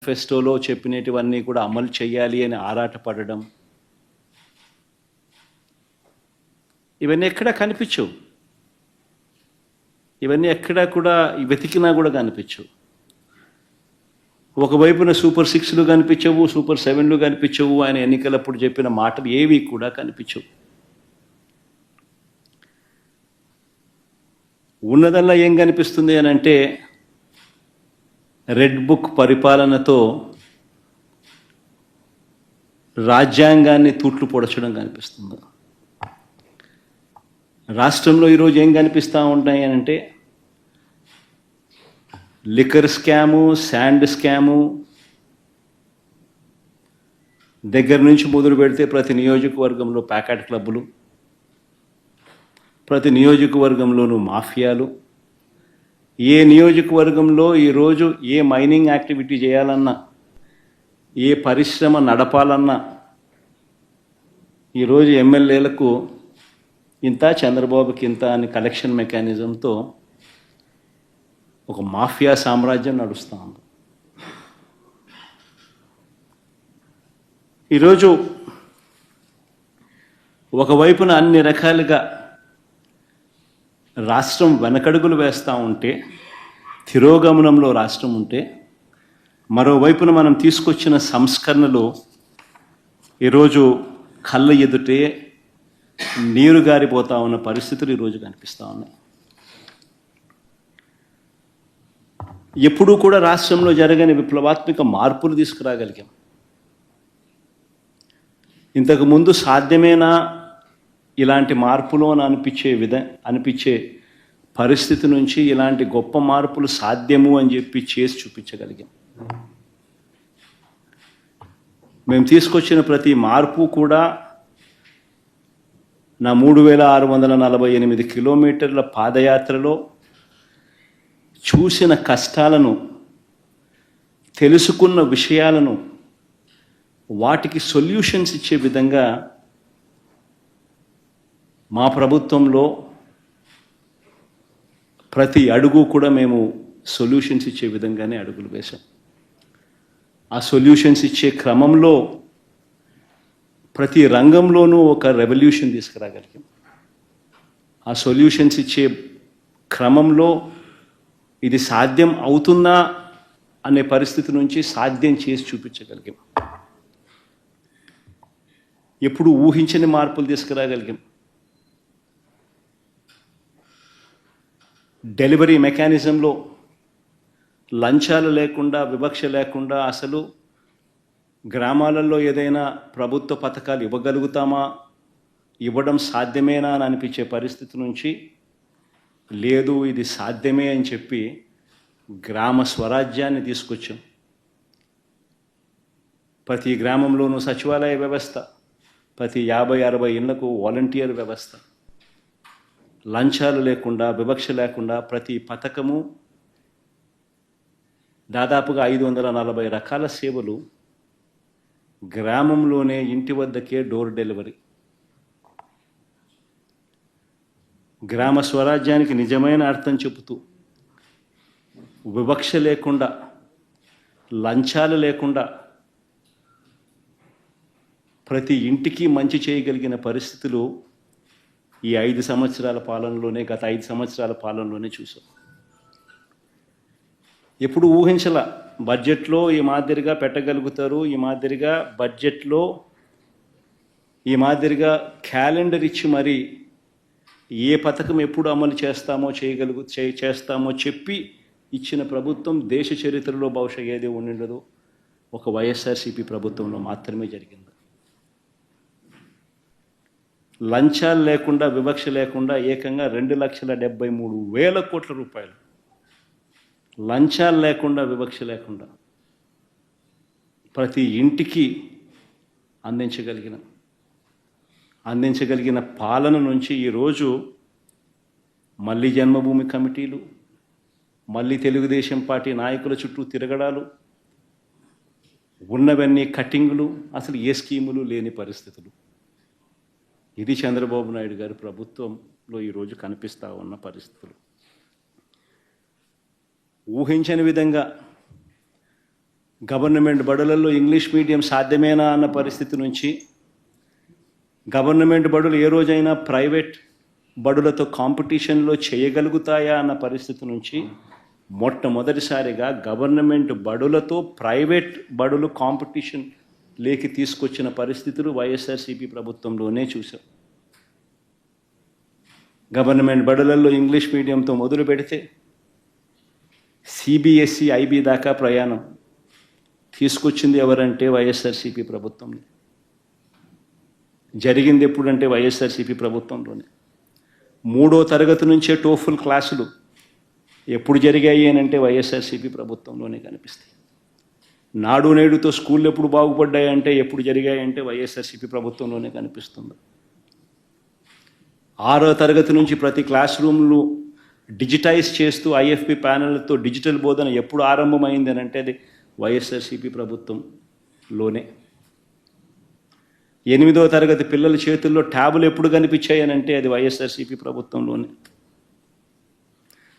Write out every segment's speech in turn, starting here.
మేనిఫెస్టోలో చెప్పినటువన్నీ కూడా అమలు చేయాలి అని ఆరాటపడడం, ఇవన్నీ ఎక్కడా కనిపించవు. ఇవన్నీ ఎక్కడా కూడా వెతికినా కూడా కనిపించవు. ఒకవైపున సూపర్ 6లు కనిపించవు, సూపర్ 7లు కనిపించవు, ఆయన ఎన్నికలప్పుడు చెప్పిన మాటలు ఏవి కూడా కనిపించవు. ఉన్నదల్లా ఏం కనిపిస్తుంది అని అంటే రెడ్ బుక్ పరిపాలనతో రాజ్యాంగాన్ని తూట్లు పొడచడం కనిపిస్తుంది. రాష్ట్రంలో ఈరోజు ఏం కనిపిస్తూ ఉంటాయి అని అంటే లిక్కర్ స్కాము, శాండ్ స్కాము దగ్గర నుంచి మొదలు పెడితే ప్రతి నియోజకవర్గంలో ప్యాకెట్ క్లబ్బులు, ప్రతి నియోజకవర్గంలోనూ మాఫియాలు. ఏ నియోజకవర్గంలో ఈరోజు ఏ మైనింగ్ యాక్టివిటీ చేయాలన్నా, ఏ పరిశ్రమ నడపాలన్నా ఈరోజు ఎమ్మెల్యేలకు ఇంత, చంద్రబాబుకి ఇంత అని కలెక్షన్ మెకానిజంతో ఒక మాఫియా సామ్రాజ్యం నడుస్తూ ఉంది. ఈరోజు ఒకవైపున అన్ని రకాలుగా రాష్ట్రం వెనకడుగులు వేస్తూ ఉంటే, తిరోగమనంలో రాష్ట్రం ఉంటే, మరోవైపున మనం తీసుకొచ్చిన సంస్కరణలు ఈరోజు కళ్ళ ఎదుటే నీరు గారిపోతూ ఉన్న పరిస్థితులు ఈరోజు కనిపిస్తూ ఉన్నాయి. ఎప్పుడూ కూడా రాష్ట్రంలో జరగని విప్లవాత్మక మార్పులు తీసుకురాగలిగాం. ఇంతకుముందు సాధ్యమేనా ఇలాంటి మార్పులు అని అనిపించే పరిస్థితి నుంచి ఇలాంటి గొప్ప మార్పులు సాధ్యము అని చెప్పి చేసి చూపించగలిగాం. మేము తీసుకొచ్చిన ప్రతి మార్పు కూడా నా 3648 కిలోమీటర్ల పాదయాత్రలో చూసిన కష్టాలను, తెలుసుకున్న విషయాలను, వాటికి సొల్యూషన్స్ ఇచ్చే విధంగా మా ప్రభుత్వంలో ప్రతి అడుగు కూడా మేము సొల్యూషన్స్ ఇచ్చే విధంగానే అడుగులు వేశాం. ఆ సొల్యూషన్స్ ఇచ్చే క్రమంలో ప్రతి రంగంలోనూ ఒక రెవల్యూషన్ తీసుకురాగలిగాం. ఆ సొల్యూషన్స్ ఇచ్చే క్రమంలో ఇది సాధ్యం అవుతుందా అనే పరిస్థితి నుంచి సాధ్యం చేసి చూపించగలిగాం. ఎప్పుడు ఊహించని మార్పులు తీసుకురాగలిగాం. డెలివరీ మెకానిజంలో లంచాలు లేకుండా, వివక్ష లేకుండా అసలు గ్రామాలలో ఏదైనా ప్రభుత్వ పథకాలు ఇవ్వగలుగుతామా, ఇవ్వడం సాధ్యమేనా అని అనిపించే పరిస్థితి నుంచి లేదు, ఇది సాధ్యమే అని చెప్పి గ్రామ స్వరాజ్యాన్ని తీసుకొచ్చాం. ప్రతి గ్రామంలోనూ సచివాలయ వ్యవస్థ, ప్రతి 50-60 ఇళ్లకు వాలంటీర్ వ్యవస్థ, లంచాలు లేకుండా, వివక్ష లేకుండా ప్రతి పథకము, దాదాపుగా 540 రకాల సేవలు గ్రామంలోనే ఇంటి వద్దకే డోర్ డెలివరీ. గ్రామ స్వరాజ్యానికి నిజమైన అర్థం చెబుతూ వివక్ష లేకుండా, లంచాలు లేకుండా ప్రతి ఇంటికి మంచి చేయగలిగిన పరిస్థితులు ఈ 5 సంవత్సరాల పాలనలోనే, గత 5 సంవత్సరాల పాలనలోనే చూసాం. ఎప్పుడు ఊహించల బడ్జెట్లో ఈ మాదిరిగా పెట్టగలుగుతారు, ఈ మాదిరిగా బడ్జెట్లో ఈ మాదిరిగా క్యాలెండర్ ఇచ్చి మరి ఏ పథకం ఎప్పుడు అమలు చేస్తామో చెప్పి ఇచ్చిన ప్రభుత్వం దేశ చరిత్రలో బహుశా ఏది ఉండిండదు, ఒక వైఎస్ఆర్సీపీ ప్రభుత్వంలో మాత్రమే జరిగింది. లంచాలు లేకుండా, వివక్ష లేకుండా ఏకంగా 2,73,000 కోట్ల రూపాయలు లంచాలు లేకుండా, వివక్ష లేకుండా ప్రతి ఇంటికి అందించగలిగిన పాలన నుంచి ఈరోజు మళ్ళీ జన్మభూమి కమిటీలు, మళ్ళీ తెలుగుదేశం పార్టీ నాయకుల చుట్టూ తిరగడాలు, ఉన్నవన్నీ కట్టింగులు, అసలు ఏ స్కీములు లేని పరిస్థితులు. ఇది చంద్రబాబు నాయుడు గారి ప్రభుత్వంలో ఈరోజు కనిపిస్తూ ఉన్న పరిస్థితులు. ఊహించని విధంగా గవర్నమెంట్ బడులలో ఇంగ్లీష్ మీడియం సాధ్యమేనా అన్న పరిస్థితి నుంచి గవర్నమెంట్ బడులు ఏ రోజైనా ప్రైవేట్ బడులతో కాంపిటీషన్లో చేయగలుగుతాయా అన్న పరిస్థితి నుంచి మొట్టమొదటిసారిగా గవర్నమెంట్ బడులతో ప్రైవేట్ బడులు కాంపిటీషన్ లేకి తీసుకొచ్చిన పరిస్థితులు వైఎస్ఆర్సీపీ ప్రభుత్వంలోనే చూసాం. గవర్నమెంట్ బడులలో ఇంగ్లీష్ మీడియంతో మొదలు పెడితే సిబిఎస్ఈ ఐబీ దాకా ప్రయాణం తీసుకొచ్చింది ఎవరంటే వైఎస్ఆర్సీపీ ప్రభుత్వంలో. జరిగింది ఎప్పుడంటే వైఎస్ఆర్సీపీ ప్రభుత్వంలోనే. 3వ తరగతి నుంచే టోఫుల్ క్లాసులు ఎప్పుడు జరిగాయి అని అంటే వైఎస్ఆర్సీపీ ప్రభుత్వంలోనే కనిపిస్తాయి. నాడు నేడుతో స్కూళ్ళు ఎప్పుడు బాగుపడ్డాయంటే ఎప్పుడు జరిగాయంటే వైఎస్ఆర్సీపీ ప్రభుత్వంలోనే కనిపిస్తుంది. 6వ తరగతి నుంచి ప్రతి క్లాస్ రూమ్లు డిజిటైజ్ చేస్తూ ఐఎఫ్పి ప్యానెల్తో డిజిటల్ బోధన ఎప్పుడు ఆరంభమైంది అని అంటే అది వైఎస్ఆర్సీపీ ప్రభుత్వంలోనే. 8వ తరగతి పిల్లల చేతుల్లో ట్యాబులు ఎప్పుడు కనిపించాయని అంటే అది వైఎస్ఆర్సీపీ ప్రభుత్వంలోనే.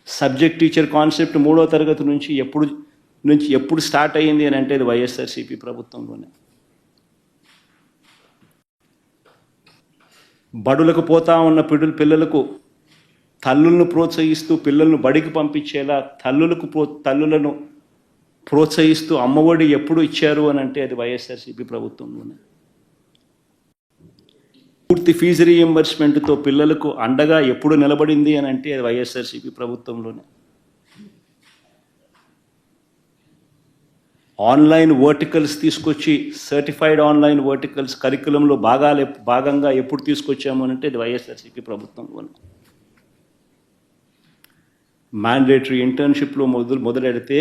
సబ్జెక్ట్ టీచర్ కాన్సెప్ట్ 3వ తరగతి నుంచి ఎప్పుడు స్టార్ట్ అయ్యింది అని అంటే అది వైఎస్ఆర్సీపీ ప్రభుత్వంలోనే. బడులకు పోతా ఉన్న పిల్లలకు తల్లులను ప్రోత్సహిస్తూ పిల్లలను బడికి పంపించేలా తల్లులను ప్రోత్సహిస్తూ అమ్మఒడి ఎప్పుడు ఇచ్చారు అని అంటే అది వైఎస్ఆర్సీపీ ప్రభుత్వంలోనే. పూర్తి ఫీజు రీఎంబర్స్మెంట్తో పిల్లలకు అండగా ఎప్పుడు నిలబడింది అని అంటే అది వైఎస్ఆర్సీపీ ప్రభుత్వంలోనే. ఆన్లైన్ వర్టికల్స్ తీసుకొచ్చి సర్టిఫైడ్ ఆన్లైన్ వర్టికల్స్ కరికులంలో భాగంగా ఎప్పుడు తీసుకొచ్చాము అంటే అది వైఎస్ఆర్సీపీ ప్రభుత్వంలోనే. మ్యాండేటరీ ఇంటర్న్షిప్లో మొదలెడితే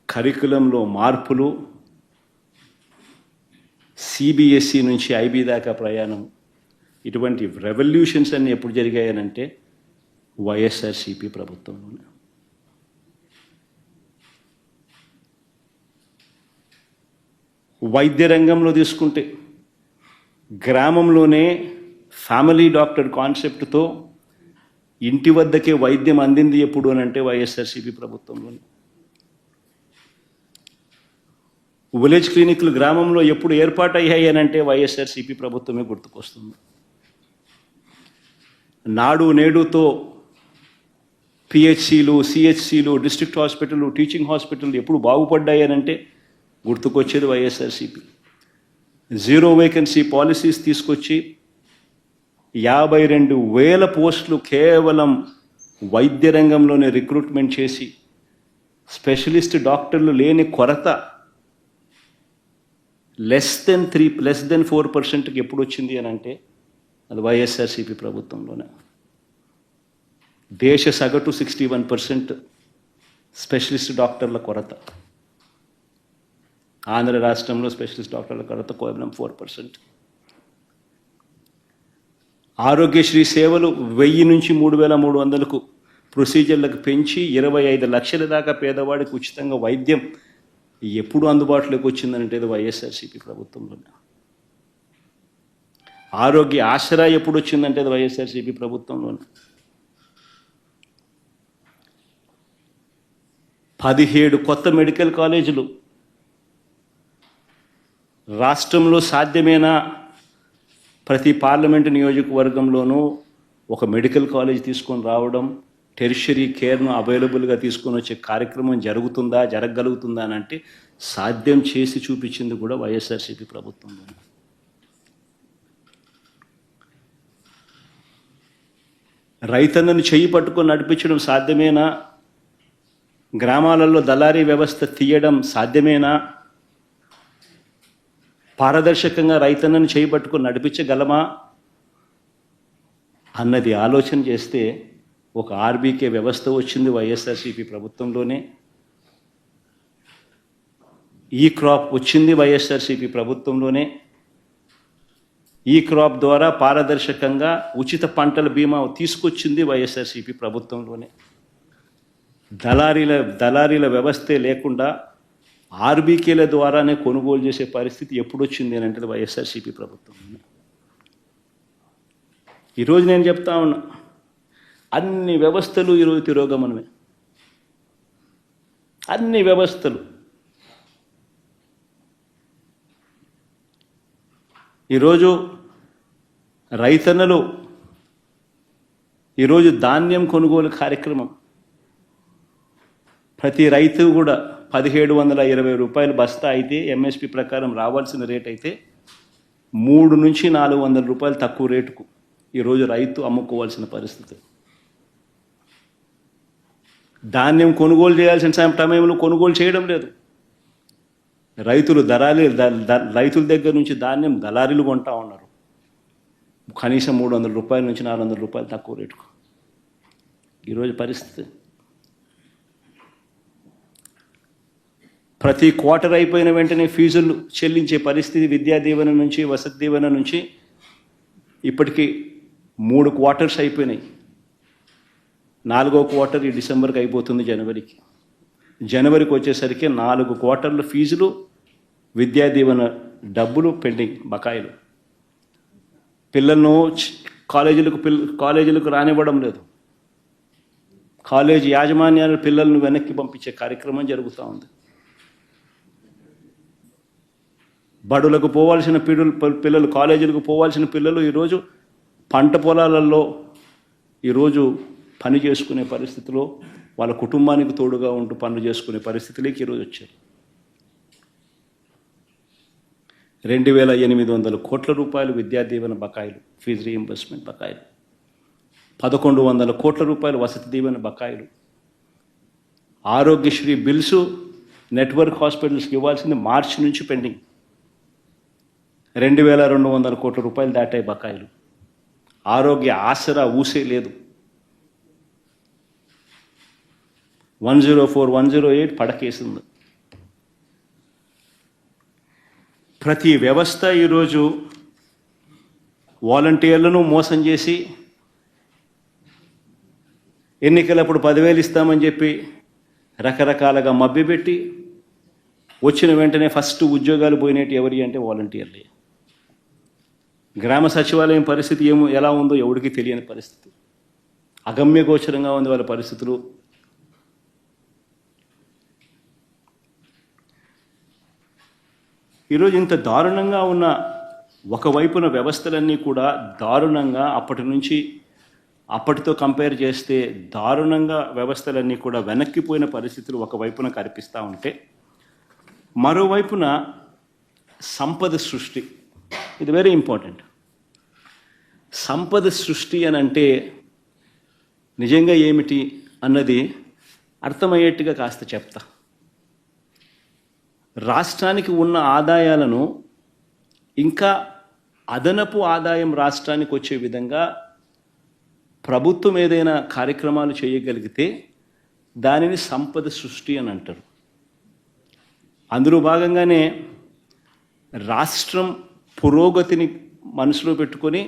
కరికులంలో మార్పులు, సిబిఎస్ఈ నుంచి ఐబీ దాకా ప్రయాణం, ఇటువంటి రెవల్యూషన్స్ అన్నీ ఎప్పుడు జరిగాయనంటే వైఎస్ఆర్సీపీ ప్రభుత్వంలోనే. వైద్య రంగంలో తీసుకుంటే గ్రామంలోనే ఫ్యామిలీ డాక్టర్ కాన్సెప్ట్తో ఇంటి వద్దకే వైద్యం అందింది ఎప్పుడు అని అంటే వైఎస్ఆర్సీపీ ప్రభుత్వంలోనే. విలేజ్ క్లినిక్లు గ్రామంలో ఎప్పుడు ఏర్పాటయ్యాయి అని అంటే వైఎస్ఆర్సీపీ ప్రభుత్వమే గుర్తుకొస్తుంది. నాడు నేడుతో పిహెచ్సిలు, సిహెచ్సిలు, డిస్ట్రిక్ట్ హాస్పిటల్, టీచింగ్ హాస్పిటల్ ఎప్పుడు బాగుపడ్డాయి అని అంటే గుర్తుకొచ్చేది వైఎస్ఆర్సీపీ. 0 వేకెన్సీ పాలసీస్ తీసుకొచ్చి 52,000 పోస్టులు కేవలం వైద్య రంగంలోనే రిక్రూట్మెంట్ చేసి స్పెషలిస్ట్ డాక్టర్లు లేని కొరత లెస్ దెన్ 4%కి ఎప్పుడు వచ్చింది అని అంటే అది వైఎస్ఆర్సీపీ ప్రభుత్వంలోనే. దేశ సగటు 61% స్పెషలిస్ట్ డాక్టర్ల కొరత. ఆంధ్ర రాష్ట్రంలో స్పెషలిస్ట్ డాక్టర్ల కొరత కేవలం 4%. ఆరోగ్యశ్రీ సేవలు 1000 నుంచి 3,300కు ప్రొసీజర్లకు పెంచి 25 లక్షల దాకా పేదవాడికి ఉచితంగా వైద్యం ఎప్పుడు అందుబాటులోకి వచ్చిందంటే అది వైఎస్ఆర్సీపీ ప్రభుత్వంలోనే. ఆరోగ్య ఆసరా ఎప్పుడు వచ్చిందంటే అది వైఎస్ఆర్సీపీ ప్రభుత్వంలోనే. 17 కొత్త మెడికల్ కాలేజీలు రాష్ట్రంలో సాధ్యమేనా? ప్రతి పార్లమెంటు నియోజకవర్గంలోనూ ఒక మెడికల్ కాలేజ్ తీసుకొని రావడం, టెరిషరీ కేర్ను అవైలబుల్గా తీసుకొని వచ్చే కార్యక్రమం జరగగలుగుతుందా అని అంటే సాధ్యం చేసి చూపించింది కూడా వైఎస్ఆర్సీపీ ప్రభుత్వంలో. రైతన్నను చెయ్యి పట్టుకొని నడిపించడం సాధ్యమేనా? గ్రామాలలో దళారీ వ్యవస్థ తీయడం సాధ్యమేనా? పారదర్శకంగా రైతన్నను చెయ్యి పట్టుకొని నడిపించగలమా అన్నది ఆలోచన చేస్తే ఒక ఆర్బీకే వ్యవస్థ వచ్చింది వైఎస్ఆర్సీపీ ప్రభుత్వంలోనే. ఈ క్రాప్ వచ్చింది వైఎస్ఆర్సీపీ ప్రభుత్వంలోనే. ఈ క్రాప్ ద్వారా పారదర్శకంగా ఉచిత పంటల బీమా తీసుకొచ్చింది వైఎస్ఆర్సీపీ ప్రభుత్వంలోనే. దళారీల వ్యవస్థే లేకుండా ఆర్బీకేల ద్వారానే కొనుగోలు చేసే పరిస్థితి ఎప్పుడు వచ్చింది అని అంటే వైఎస్ఆర్సీపీ ప్రభుత్వంలోనే. ఈరోజు నేను చెప్తా ఉన్నా, అన్ని వ్యవస్థలు ఈరోజు తిరోగమనమే. అన్ని వ్యవస్థలు ఈరోజు రైతన్నలు ఈరోజు ధాన్యం కొనుగోలు కార్యక్రమం ప్రతి రైతు కూడా 1720 రూపాయలు బస్తా అయితే ఎంఎస్పి ప్రకారం రావాల్సిన రేట్ అయితే 3 నుంచి 400 రూపాయలు తక్కువ రేటుకు ఈరోజు రైతు అమ్ముకోవాల్సిన పరిస్థితి. ధాన్యం కొనుగోలు చేయాల్సిన సమయంలో కొనుగోలు చేయడం లేదు. రైతులు రైతుల దగ్గర నుంచి ధాన్యం దళారీలు కొంటా ఉన్నారు కనీసం 300 రూపాయల నుంచి 400 రూపాయలు తక్కువ రేటుకు. ఈరోజు పరిస్థితి ప్రతి క్వార్టర్ అయిపోయిన వెంటనే ఫీజులు చెల్లించే పరిస్థితి. విద్యా దీవెన నుంచి వసతి దీవెన నుంచి ఇప్పటికీ 3 క్వార్టర్స్ అయిపోయినాయి. 4వ క్వార్టర్ ఈ డిసెంబర్కి అయిపోతుంది. జనవరికి వచ్చేసరికి 4 క్వార్టర్ల ఫీజులు విద్యా దీవెన డబ్బులు పెండింగ్ బకాయిలు. పిల్లలను కాలేజీలకు రానివ్వడం లేదు. కాలేజీ యాజమాన్యాలు పిల్లలను వెనక్కి పంపించే కార్యక్రమం జరుగుతూ ఉంది. బడులకు పోవాల్సిన పిల్లలు కాలేజీలకు పోవాల్సిన పిల్లలు ఈరోజు పంట పొలాలలో ఈరోజు పని చేసుకునే పరిస్థితిలో వాళ్ళ కుటుంబానికి తోడుగా ఉంటూ పనులు చేసుకునే పరిస్థితిలోకి ఈరోజు వచ్చారు. 2800 కోట్ల రూపాయలు విద్యా దీవెన బకాయిలు, ఫీజు రీయింబర్స్మెంట్ బకాయిలు, 1100 కోట్ల రూపాయలు వసతి దీవెన బకాయిలు, ఆరోగ్యశ్రీ బిల్సు నెట్వర్క్ హాస్పిటల్స్కి ఇవ్వాల్సింది మార్చి నుంచి పెండింగ్. 2200 కోట్ల రూపాయలు దాటాయి బకాయిలు. ఆరోగ్య ఆసరా ఊసే లేదు. 104, 108 పడకేసింది. ప్రతి వ్యవస్థ ఈరోజు వాలంటీర్లను మోసం చేసి ఎన్నికలప్పుడు 10,000 ఇస్తామని చెప్పి రకరకాలుగా మభ్యపెట్టి వచ్చిన వెంటనే ఫస్ట్ ఉద్యోగాలు పోయినట్టు ఎవరి అంటే వాలంటీర్లే. గ్రామ సచివాలయం పరిస్థితి ఎలా ఉందో ఎవరికి తెలియని పరిస్థితి. అగమ్యగోచరంగా ఉంది వాళ్ళ పరిస్థితులు. ఈరోజు ఇంత దారుణంగా ఉన్న ఒకవైపున వ్యవస్థలన్నీ కూడా దారుణంగా అప్పటితో కంపేర్ చేస్తే దారుణంగా వ్యవస్థలన్నీ కూడా వెనక్కిపోయిన పరిస్థితులు ఒకవైపున కనిపిస్తూ ఉంటే, మరోవైపున సంపద సృష్టి, ఇది వెరీ ఇంపార్టెంట్. సంపద సృష్టి అని అంటే నిజంగా ఏమిటి అన్నది అర్థమయ్యేట్టుగా కాస్త చెప్తా. రాష్ట్రానికి ఉన్న ఆదాయాలను ఇంకా అదనపు ఆదాయం రాష్ట్రానికి వచ్చే విధంగా ప్రభుత్వం ఏదైనా కార్యక్రమాలు చేయగలిగితే దానిని సంపద సృష్టి అని అంటారు. అందులో భాగంగానే రాష్ట్రం పురోగతిని మనసులో పెట్టుకొని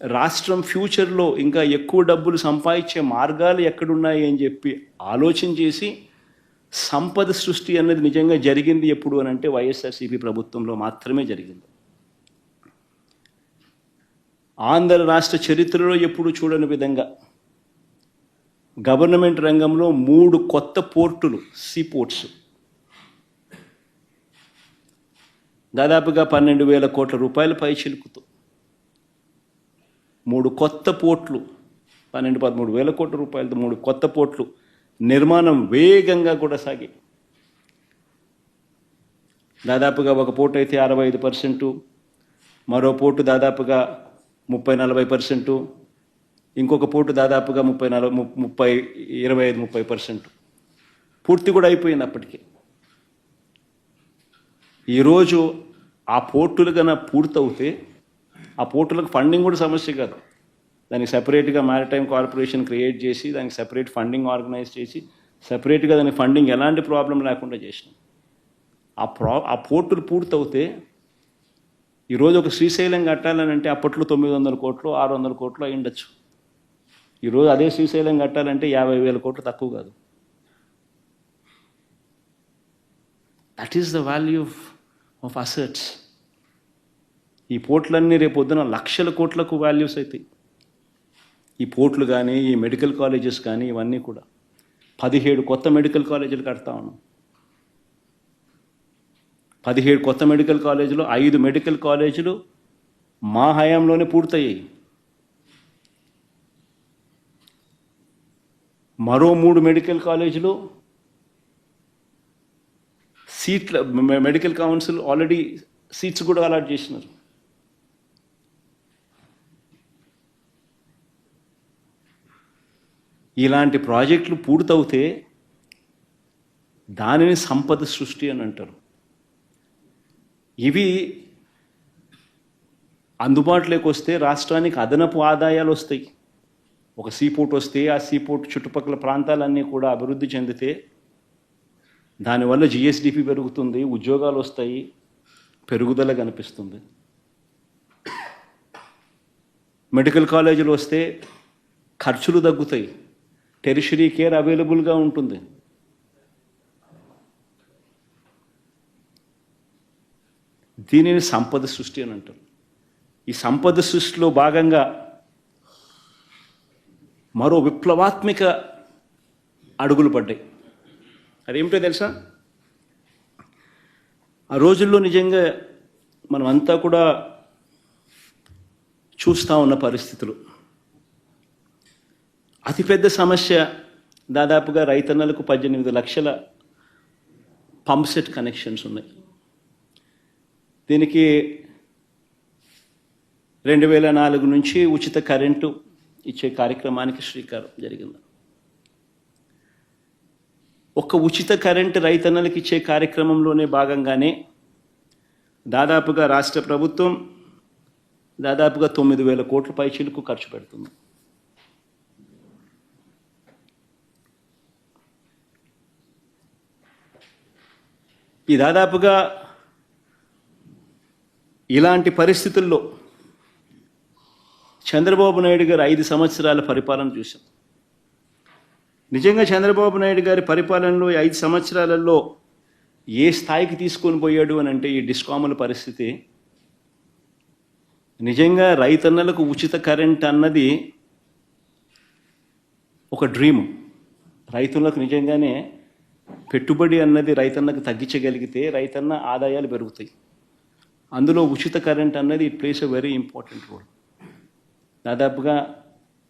రాష్ట్రం ఫ్యూచర్లో ఇంకా ఎక్కువ డబ్బులు సంపాదించే మార్గాలు ఎక్కడున్నాయి అని చెప్పి ఆలోచన చేసి సంపద సృష్టి అన్నది నిజంగా జరిగింది ఎప్పుడు అని అంటే వైఎస్ఆర్సీపీ ప్రభుత్వంలో మాత్రమే జరిగింది. ఆంధ్ర రాష్ట్ర చరిత్రలో ఎప్పుడు చూడని విధంగా గవర్నమెంట్ రంగంలో 3 కొత్త పోర్టులు, సీపోర్ట్స్, దాదాపుగా 12,000 కోట్ల రూపాయల పై చిలుకుతూ 3 కొత్త పోర్ట్లు, 12-13 వేల కోట్ల రూపాయలతో 3 కొత్త పోర్ట్లు నిర్మాణం వేగంగా కూడా సాగి దాదాపుగా ఒక పోర్టు అయితే 65%, మరో పోర్టు దాదాపుగా 30-40%, ఇంకొక పోర్టు దాదాపుగా 25-30% పూర్తి కూడా అయిపోయింది అప్పటికే. ఈరోజు ఆ పోర్టులు కన్నా పూర్తవుతే ఆ పోర్టులకు ఫండింగ్ కూడా సమస్య కాదు. దానికి సెపరేట్గా మ్యారిటైమ్ కార్పొరేషన్ క్రియేట్ చేసి దానికి సెపరేట్ ఫండింగ్ ఆర్గనైజ్ చేసి సెపరేట్గా దానికి ఫండింగ్ ఎలాంటి ప్రాబ్లం లేకుండా చేసినాం. ఆ పోర్టులు పూర్తవుతే ఈరోజు ఒక శ్రీశైలం కట్టాలని అంటే అప్పట్లో 900 కోట్లు 600 కోట్లు అయి ఉండొచ్చు. ఈరోజు అదే శ్రీశైలం కట్టాలంటే 50,000 కోట్లు తక్కువ కాదు. That is the value of assets. ఈ పోర్ట్లన్నీ రేపొద్దున లక్షల కోట్లకు వాల్యూస్ అవుతాయి. ఈ పోర్ట్లు కానీ ఈ మెడికల్ కాలేజెస్ కానీ ఇవన్నీ కూడా 17 కొత్త మెడికల్ కాలేజీలు కడతా ఉన్నాం. 17 కొత్త మెడికల్ కాలేజీలు, 5 మెడికల్ కాలేజీలు మా హయాంలోనే పూర్తయ్యాయి. మరో 3 మెడికల్ కాలేజీలు సీట్ల మెడికల్ కౌన్సిల్ ఆల్రెడీ సీట్స్ కూడా అలాట్ చేసినారు. ఇలాంటి ప్రాజెక్టులు పూర్తవుతే దానిని సంపద సృష్టి అని అంటారు. ఇవి అందుబాటులోకి వస్తే రాష్ట్రానికి అదనపు ఆదాయాలు వస్తాయి. ఒక సీపోర్ట్ వస్తే ఆ సీపోర్ట్ చుట్టుపక్కల ప్రాంతాలన్నీ కూడా అభివృద్ధి చెందితే దానివల్ల జిఎస్డిపి పెరుగుతుంది, ఉద్యోగాలు వస్తాయి, పెరుగుదల కనిపిస్తుంది. మెడికల్ కాలేజీలు వస్తే ఖర్చులు తగ్గుతాయి, టెరిషరీ కేర్ అవైలబుల్గా ఉంటుంది. దీనిని సంపద సృష్టి అని అంటారు. ఈ సంపద సృష్టిలో భాగంగా మరో విప్లవాత్మక అడుగులు పడ్డాయి. అదేమిటో తెలుసా? ఆ రోజుల్లో నిజంగా మనం అంతా కూడా చూస్తూ ఉన్న పరిస్థితులు. అతిపెద్ద సమస్య దాదాపుగా రైతన్నలకు 18 లక్షల పంప్ సెట్ కనెక్షన్స్ ఉన్నాయి. దీనికి 2004 నుంచి ఉచిత కరెంటు ఇచ్చే కార్యక్రమానికి శ్రీకారం జరిగింది. ఒక ఉచిత కరెంటు రైతన్నలకు ఇచ్చే కార్యక్రమంలోనే భాగంగానే దాదాపుగా రాష్ట్ర ప్రభుత్వం దాదాపుగా 9,000 కోట్ల పైచీలకు ఖర్చు పెడుతుంది. ఈ దాదాపుగా ఇలాంటి పరిస్థితుల్లో చంద్రబాబు నాయుడు గారు 5 సంవత్సరాల పరిపాలన చూశాం. నిజంగా చంద్రబాబు నాయుడు గారి పరిపాలనలో 5 సంవత్సరాలలో ఏ స్థాయికి తీసుకొని పోయాడు అని అంటే ఈ డిస్కాముల పరిస్థితి నిజంగా రైతన్నలకు ఉచిత కరెంట్ అన్నది ఒక డ్రీమ్. రైతులకు నిజంగానే పెట్టుబడి అన్నది రైతన్నకు తగ్గించగలిగితే రైతన్న ఆదాయాలు పెరుగుతాయి. అందులో ఉచిత కరెంట్ అన్నది it plays a very important role. దాదాపుగా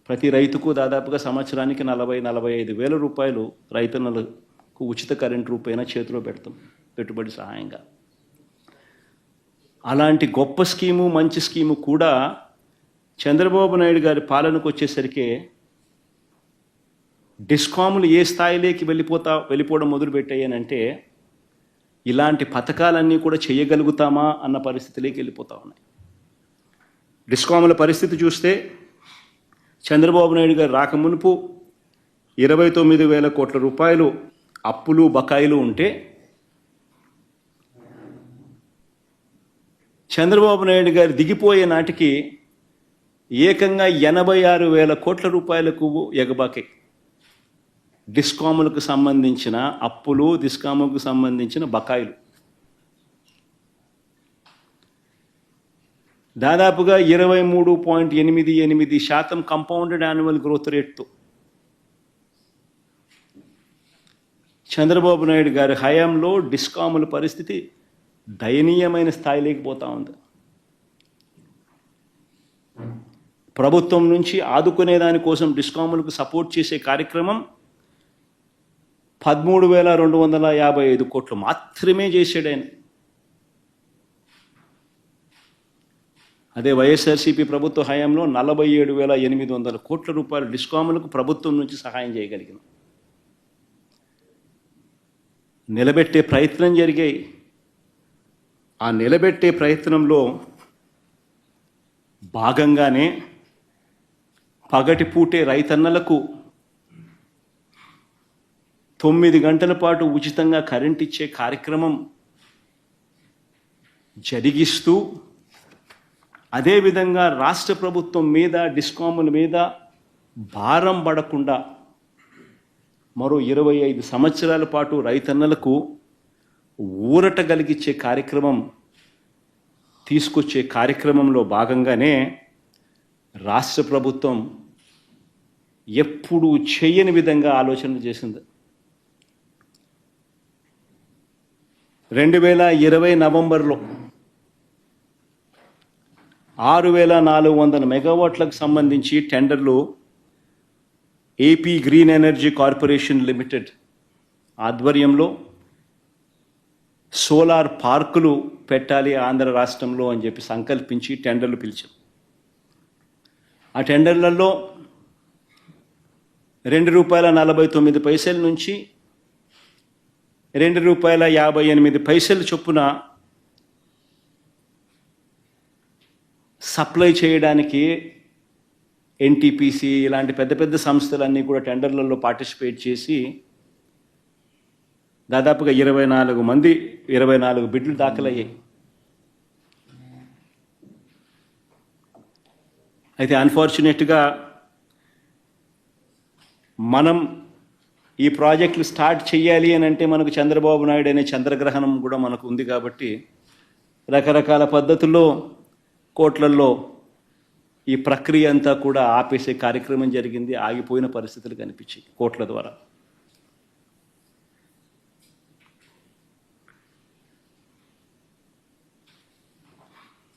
ప్రతి రైతుకు దాదాపుగా సంవత్సరానికి 40-45 వేల రూపాయలు రైతన్నలకు ఉచిత కరెంట్ రూపైనా చేతిలో పెడతాం పెట్టుబడి సహాయంగా. అలాంటి గొప్ప స్కీము, మంచి స్కీము కూడా చంద్రబాబు నాయుడు గారి పాలనకు వచ్చేసరికి డిస్కాములు ఏ స్థాయిలోకి వెళ్ళిపోవడం మొదలుపెట్టాయనంటే ఇలాంటి పథకాలన్నీ కూడా చేయగలుగుతామా అన్న పరిస్థితిలోకి వెళ్ళిపోతా ఉన్నాయి. డిస్కాముల పరిస్థితి చూస్తే చంద్రబాబు నాయుడు గారు రాకమునుపు 29,000 కోట్ల రూపాయలు అప్పులు బకాయిలు ఉంటే చంద్రబాబు నాయుడు గారు దిగిపోయే నాటికి ఏకంగా 86,000 కోట్ల రూపాయలకు ఎగబాకే డిస్కాములకు సంబంధించిన అప్పులు, డిస్కాములకు సంబంధించిన బకాయిలు. దాదాపుగా 23.88% కంపౌండెడ్ యాన్యువల్ గ్రోత్ రేట్తో చంద్రబాబు నాయుడు గారి హయాంలో డిస్కాముల పరిస్థితి దయనీయమైన స్థాయిలోకి పోతా ఉంది. ప్రభుత్వం నుంచి ఆదుకునే దానికోసం డిస్కాములకు సపోర్ట్ చేసే కార్యక్రమం 13,255 కోట్లు మాత్రమే చేశాడు ఆయన. అదే వైఎస్ఆర్సీపీ ప్రభుత్వ హయాంలో 47,800 కోట్ల రూపాయల డిస్కాములకు ప్రభుత్వం నుంచి సహాయం చేయగలిగింది. నిలబెట్టే ప్రయత్నం జరిగాయి. ఆ నిలబెట్టే ప్రయత్నంలో భాగంగానే పగటిపూటే రైతన్నలకు 9 గంటల పాటు ఉచితంగా కరెంట్ ఇచ్చే కార్యక్రమం జరిగిస్తూ అదేవిధంగా రాష్ట్ర ప్రభుత్వం మీద డిస్కాముల మీద భారం పడకుండా మరో 25 సంవత్సరాల పాటు రైతన్నలకు ఊరట కలిగించే కార్యక్రమం తీసుకొచ్చే కార్యక్రమంలో భాగంగానే రాష్ట్ర ప్రభుత్వం ఎప్పుడూ చేయని విధంగా ఆలోచన చేసింది. 2020 నవంబర్లో 6,400 మెగావాట్లకు సంబంధించి టెండర్లు AP green energy corporation limited ఆధ్వర్యంలో సోలార్ పార్కులు పెట్టాలి ఆంధ్ర రాష్ట్రంలో అని చెప్పి సంకల్పించి టెండర్లు పిలిచాం. ఆ టెండర్లలో ₹2.49 నుంచి ₹2.58 చొప్పున సప్లై చేయడానికి ఎన్టీపీసీ ఇలాంటి పెద్ద పెద్ద సంస్థలన్నీ కూడా టెండర్లలో పార్టిసిపేట్ చేసి దాదాపుగా 24 బిడ్లు దాఖలయ్యాయి. అయితే అన్ఫార్చునేట్గా మనం ఈ ప్రాజెక్టులు స్టార్ట్ చేయాలి అని అంటే మనకు చంద్రబాబు నాయుడు అనే చంద్రగ్రహణం కూడా మనకు ఉంది కాబట్టి రకరకాల పద్ధతుల్లో కోట్లల్లో ఈ ప్రక్రియ అంతా కూడా ఆపేసే కార్యక్రమం జరిగింది. ఆగిపోయిన పరిస్థితులు కనిపించాయి కోట్ల ద్వారా.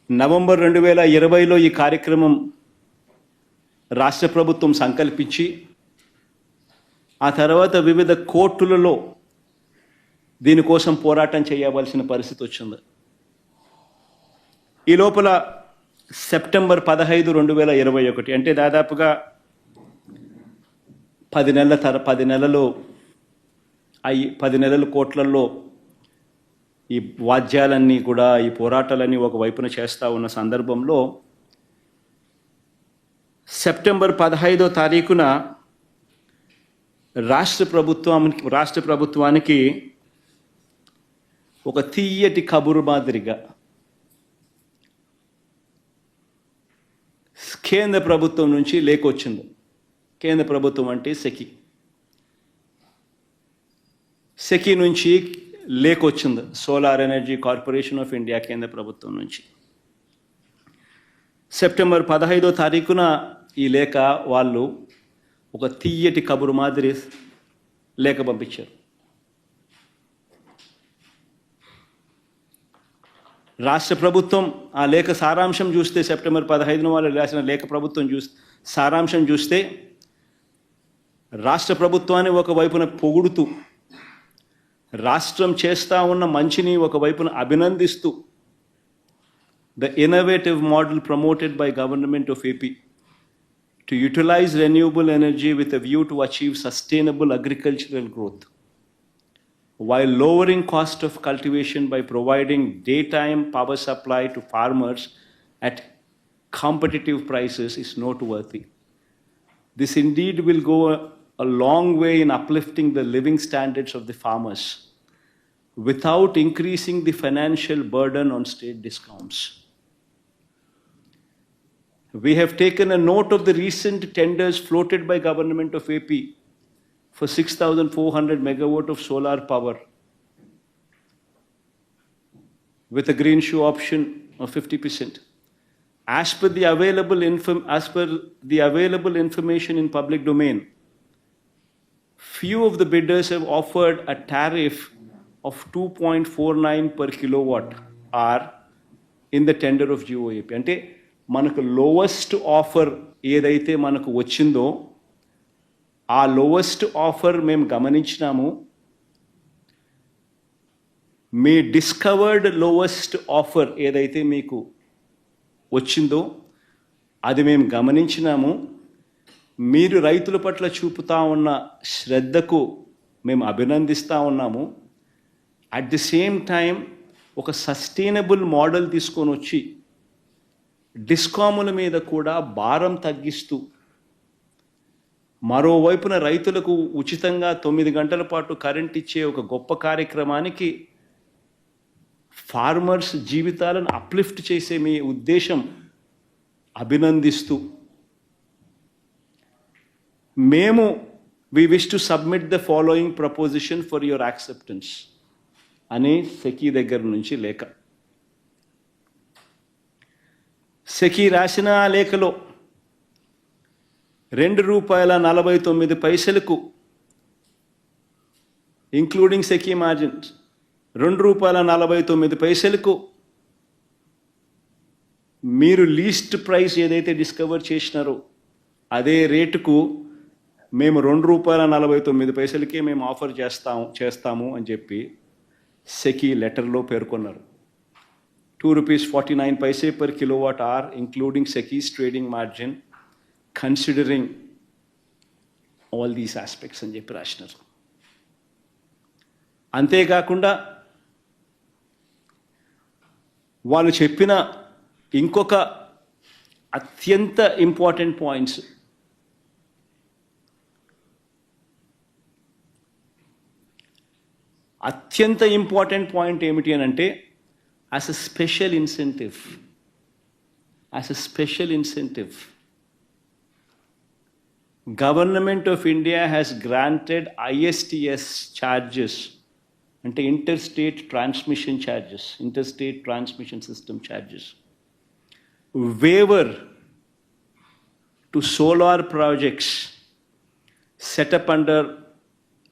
నవంబర్ 2020లో ఈ కార్యక్రమం రాష్ట్ర ప్రభుత్వం సంకల్పించి ఆ తర్వాత వివిధ కోర్టులలో దీనికోసం పోరాటం చేయవలసిన పరిస్థితి వచ్చింది. ఈ లోపల సెప్టెంబర్ 15, 2021 అంటే దాదాపుగా 10 నెలలు కోట్లల్లో ఈ వాద్యాలన్నీ కూడా ఈ పోరాటాలన్నీ ఒకవైపున చేస్తూ ఉన్న సందర్భంలో సెప్టెంబర్ 15వ తారీఖున రాష్ట్ర ప్రభుత్వానికి ఒక తీయటి కబురు మాదిరిగా కేంద్ర ప్రభుత్వం నుంచి లేఖ వచ్చింది. కేంద్ర ప్రభుత్వం అంటే సెకీ నుంచి లేఖ వచ్చింది. Solar energy corporation of India కేంద్ర ప్రభుత్వం నుంచి సెప్టెంబర్ 15వ తారీఖున ఈ లేఖ వాళ్ళు ఒక తీయటి కబురు మాదిరి లేఖ పంపించారు. రాష్ట్ర ప్రభుత్వం ఆ లేఖ సారాంశం చూస్తే సెప్టెంబర్ 15న వాళ్ళు రాసిన లేఖ సారాంశం చూస్తే రాష్ట్ర ప్రభుత్వాన్ని ఒకవైపున పొగుడుతూ రాష్ట్రం చేస్తూ ఉన్న మంచిని ఒకవైపున అభినందిస్తూ the innovative model promoted by government of AP to utilize renewable energy with a view to achieve sustainable agricultural growth while lowering cost of cultivation by providing daytime power supply to farmers at competitive prices is noteworthy. This indeed will go a long way in uplifting the living standards of the farmers without increasing the financial burden on state discounts. We have taken a note of the recent tenders floated by government of AP for 6,400 megawatt of solar power with a green shoe option of 50%. As per the available information in public domain, few of the bidders have offered a tariff of 2.49 per kilowatt hour in the tender of GOAP. అంటే మనకు lowest offer ఏదైతే మనకు వచ్చిందో ఆ lowest offer మేము గమనించినాము. మీ discovered lowest offer ఏదైతే మీకు వచ్చిందో అది మేము గమనించినాము. మీరు రైతుల పట్ల చూపుతా ఉన్న శ్రద్ధకు మేము అభినందిస్తూ ఉన్నాము. అట్ ది సేమ్ టైం ఒక సస్టైనబుల్ మోడల్ తీసుకొని వచ్చి డిస్కాముల మీద కూడా భారం తగ్గిస్తూ మరోవైపున రైతులకు ఉచితంగా 9 గంటల పాటు కరెంట్ ఇచ్చే ఒక గొప్ప కార్యక్రమానికి ఫార్మర్స్ జీవితాలను అప్లిఫ్ట్ చేసే మీ ఉద్దేశం అభినందిస్తూ మేము we wish to submit the following proposition for your acceptance అని సెకీ దగ్గర నుంచి లేఖ. సెకీ రాసిన ఆ లేఖలో ₹2.49 ఇంక్లూడింగ్ సెకీ మార్జిన్స్ ₹2.49 మీరు లీస్ట్ ప్రైస్ ఏదైతే డిస్కవర్ చేసినారో అదే రేటుకు మేము ₹2.49 మేము ఆఫర్ చేస్తాము అని చెప్పి సెకీ లెటర్లో పేర్కొన్నారు. ₹2.49 per kilowatt hour, including SECI's trading margin, considering all these aspects అని చెప్పి రాసినారు. అంతేకాకుండా వాళ్ళు చెప్పిన ఇంకొక అత్యంత ఇంపార్టెంట్ పాయింట్స్, అత్యంత ఇంపార్టెంట్ పాయింట్ ఏమిటి అని అంటే, as a special incentive, Government of India has granted ISTS charges, అంటే interstate transmission system charges, waiver to solar projects set up under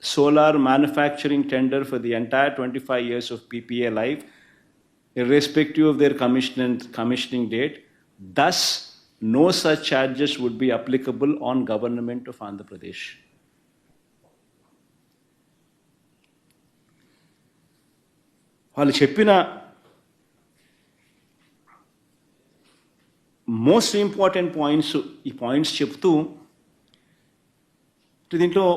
solar manufacturing tender for the entire 25 years of PPA life, irrespective of their commissioning date. Thus, no such charges would be applicable on Government of Andhra Pradesh. వాళ్ళు చెప్పిన most important points, ఈ points చెప్తూ దీంట్లో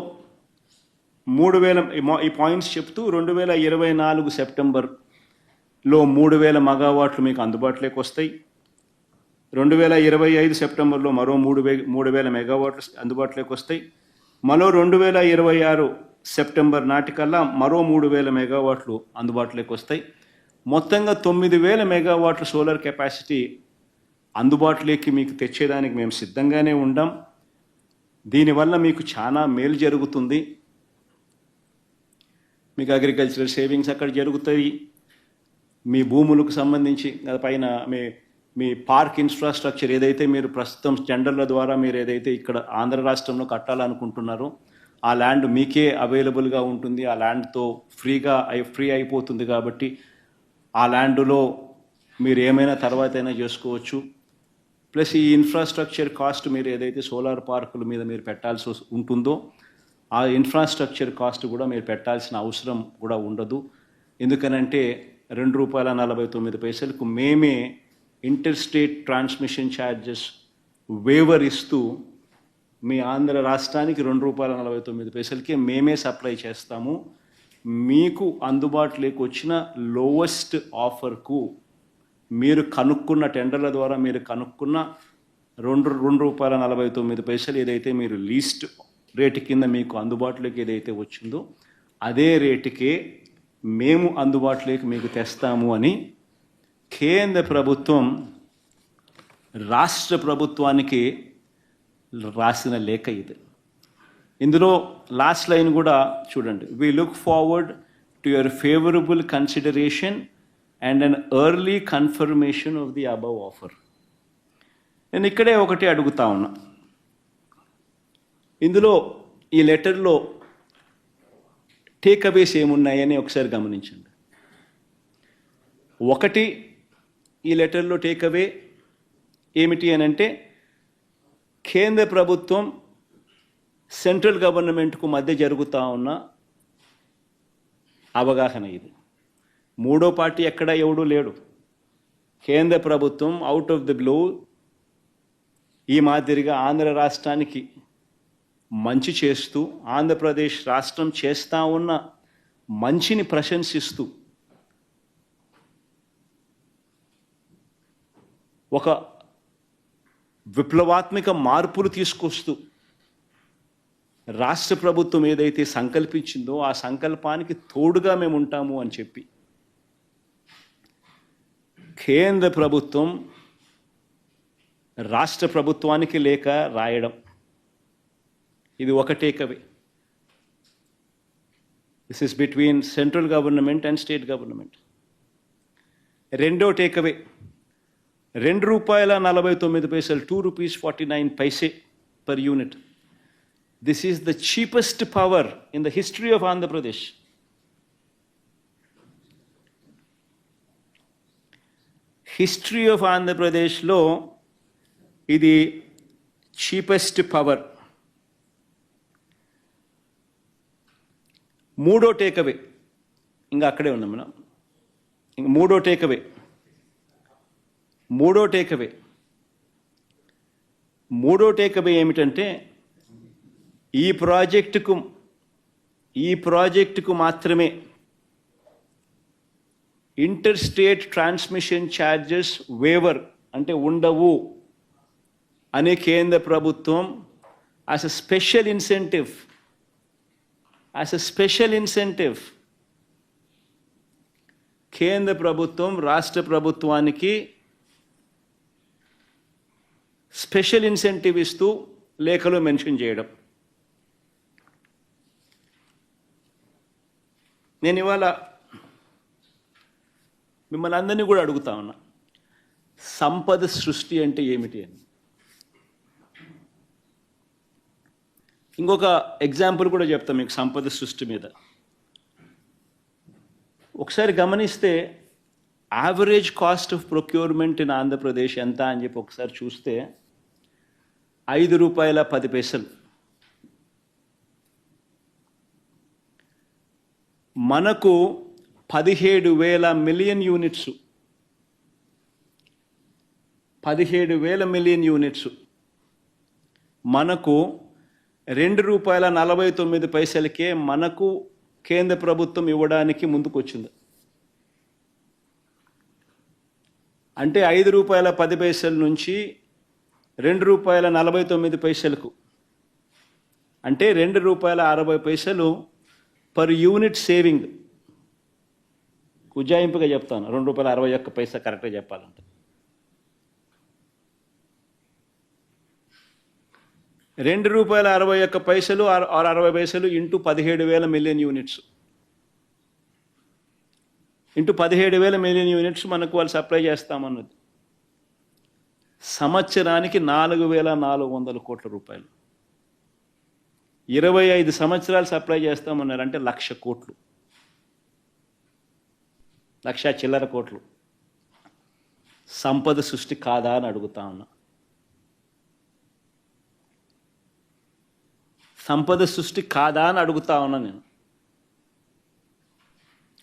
2024 సెప్టెంబర్లో 3000 మెగావాట్లు మీకు అందుబాటులోకి వస్తాయి. 2025 సెప్టెంబర్లో మరో 3000 మెగావాట్లు అందుబాటులోకి వస్తాయి. మరో 2026 సెప్టెంబర్ నాటికల్లా మరో 3000 మెగావాట్లు అందుబాటులోకి వస్తాయి. మొత్తంగా 9000 మెగావాట్ల సోలార్ కెపాసిటీ అందుబాటులోకి మీకు తెచ్చేదానికి మేము సిద్ధంగానే ఉండాం. దీనివల్ల మీకు చాలా మేలు జరుగుతుంది. మీకు అగ్రికల్చరల్ సేవింగ్స్ అక్కడ జరుగుతాయి. మీ భూములకు సంబంధించి పైన మీ పార్క్ ఇన్ఫ్రాస్ట్రక్చర్ ఏదైతే మీరు ప్రస్తుతం టెండర్ల ద్వారా మీరు ఏదైతే ఇక్కడ ఆంధ్ర రాష్ట్రంలో కట్టాలనుకుంటున్నారో ఆ ల్యాండ్ మీకే అవైలబుల్గా ఉంటుంది. ఆ ల్యాండ్తో ఫ్రీ అయిపోతుంది. కాబట్టి ఆ ల్యాండ్లో మీరు ఏమైనా తర్వాత అయినా చేసుకోవచ్చు. ప్లస్ ఈ ఇన్ఫ్రాస్ట్రక్చర్ కాస్ట్ మీరు ఏదైతే సోలార్ పార్కుల మీద మీరు పెట్టాల్సి ఉంటుందో ఆ ఇన్ఫ్రాస్ట్రక్చర్ కాస్ట్ కూడా మీరు పెట్టాల్సిన అవసరం కూడా ఉండదు. ఎందుకనంటే ₹2.49 మేమే ఇంటర్స్టేట్ ట్రాన్స్మిషన్ ఛార్జెస్ వేవర్ ఇస్తూ మీ ఆంధ్ర రాష్ట్రానికి ₹2.49 మేమే సప్లై చేస్తాము. మీకు అందుబాటులోకి వచ్చిన లోవెస్ట్ ఆఫర్కు మీరు కనుక్కున్న టెండర్ల ద్వారా మీరు కనుక్కున్న ₹2.49 ఏదైతే మీరు లీస్ట్ రేటు కింద మీకు అందుబాటులోకి ఏదైతే వచ్చిందో అదే రేటుకే మేము అందుబాటులోకి మీకు తెస్తాము అని కేంద్ర ప్రభుత్వం రాష్ట్ర ప్రభుత్వానికి రాసిన లేఖ ఇది. ఇందులో లాస్ట్ లైన్ కూడా చూడండి. We look forward to your favourable consideration and an early confirmation of the above offer. నేను ఇక్కడే ఒకటి అడుగుతా ఉన్నా. ఇందులో ఈ లెటర్లో టేక్ అవేస్ ఏమున్నాయని ఒకసారి గమనించండి. ఒకటి, ఈ లెటర్లో టేక్ అవే ఏమిటి అని అంటే కేంద్ర ప్రభుత్వం సెంట్రల్ గవర్నమెంట్కు మధ్య జరుగుతూ ఉన్న అవగాహన ఇది. మూడో పార్టీ ఎక్కడ ఎవడూ లేడు. కేంద్ర ప్రభుత్వం అవుట్ ఆఫ్ ది బ్లూ ఈ మాదిరిగా ఆంధ్ర రాష్ట్రానికి మంచి చేస్తూ ఆంధ్రప్రదేశ్ రాష్ట్రం చేస్తూ ఉన్న మంచిని ప్రశంసిస్తూ ఒక విప్లవాత్మక మార్పులు తీసుకొస్తూ రాష్ట్ర ప్రభుత్వం ఏదైతే సంకల్పించిందో ఆ సంకల్పానికి తోడుగా మేము ఉంటాము అని చెప్పి కేంద్ర ప్రభుత్వం రాష్ట్ర ప్రభుత్వానికి లేఖ రాయడం, ఇది ఒక takeaway. This is between central government and state government. రెండో takeaway ₹2.49, ₹2.49 per unit. This is the cheapest power in the history of Andhra Pradesh. History of ఆంధ్రప్రదేశ్లో ఇది చీపెస్ట్ పవర్. మూడో టేకవే, ఇంకా అక్కడే ఉన్నాం మనం. ఇంక మూడో టేకవే ఏమిటంటే ఈ ప్రాజెక్టుకు మాత్రమే inter state transmission charges waiver అంటే ఉండవు అనే కేంద్ర ప్రభుత్వం యాజ్ అ స్పెషల్ ఇన్సెంటివ్ కేంద్ర ప్రభుత్వం రాష్ట్ర ప్రభుత్వానికి స్పెషల్ ఇన్సెంటివ్ ఇస్తూ లేఖలో మెన్షన్ చేయడం. నేను ఇవాళ మిమ్మల్ని అందరినీ కూడా అడుగుతా ఉన్నా, సంపద సృష్టి అంటే ఏమిటి అని. ఇంకొక ఎగ్జాంపుల్ కూడా చెప్తాం మీకు సంపద సృష్టి మీద. ఒకసారి గమనిస్తే average cost of procurement in Andhra Pradesh ఎంత అని చెప్పి ఒకసారి చూస్తే ₹5.10. మనకు 17,000 మిలియన్ యూనిట్స్, 17,000 మిలియన్ యూనిట్స్ మనకు ₹2.49 మనకు కేంద్ర ప్రభుత్వం ఇవ్వడానికి ముందుకొచ్చింది. అంటే ₹5.10 నుంచి ₹2.49 అంటే ₹2.60 పర్ యూనిట్ సేవింగ్. ఉజ్జాయింపుగా చెప్తాను, ₹2.61 కరెక్ట్గా చెప్పాలంటే. ₹2.61 or 60 into 17,000 million units, into 17,000 million units మనకు వాళ్ళు సప్లై చేస్తామన్నది. సంవత్సరానికి ₹4,400 కోట్ల. 25 సంవత్సరాలు సప్లై చేస్తామన్నారు అంటే 1,00,000 కోట్లు, 1,00,000 చిల్లర కోట్లు. సంపద సృష్టి కాదా అని అడుగుతా ఉన్నా. సంపద సృష్టి కాదా అని అడుగుతా ఉన్నా. నేను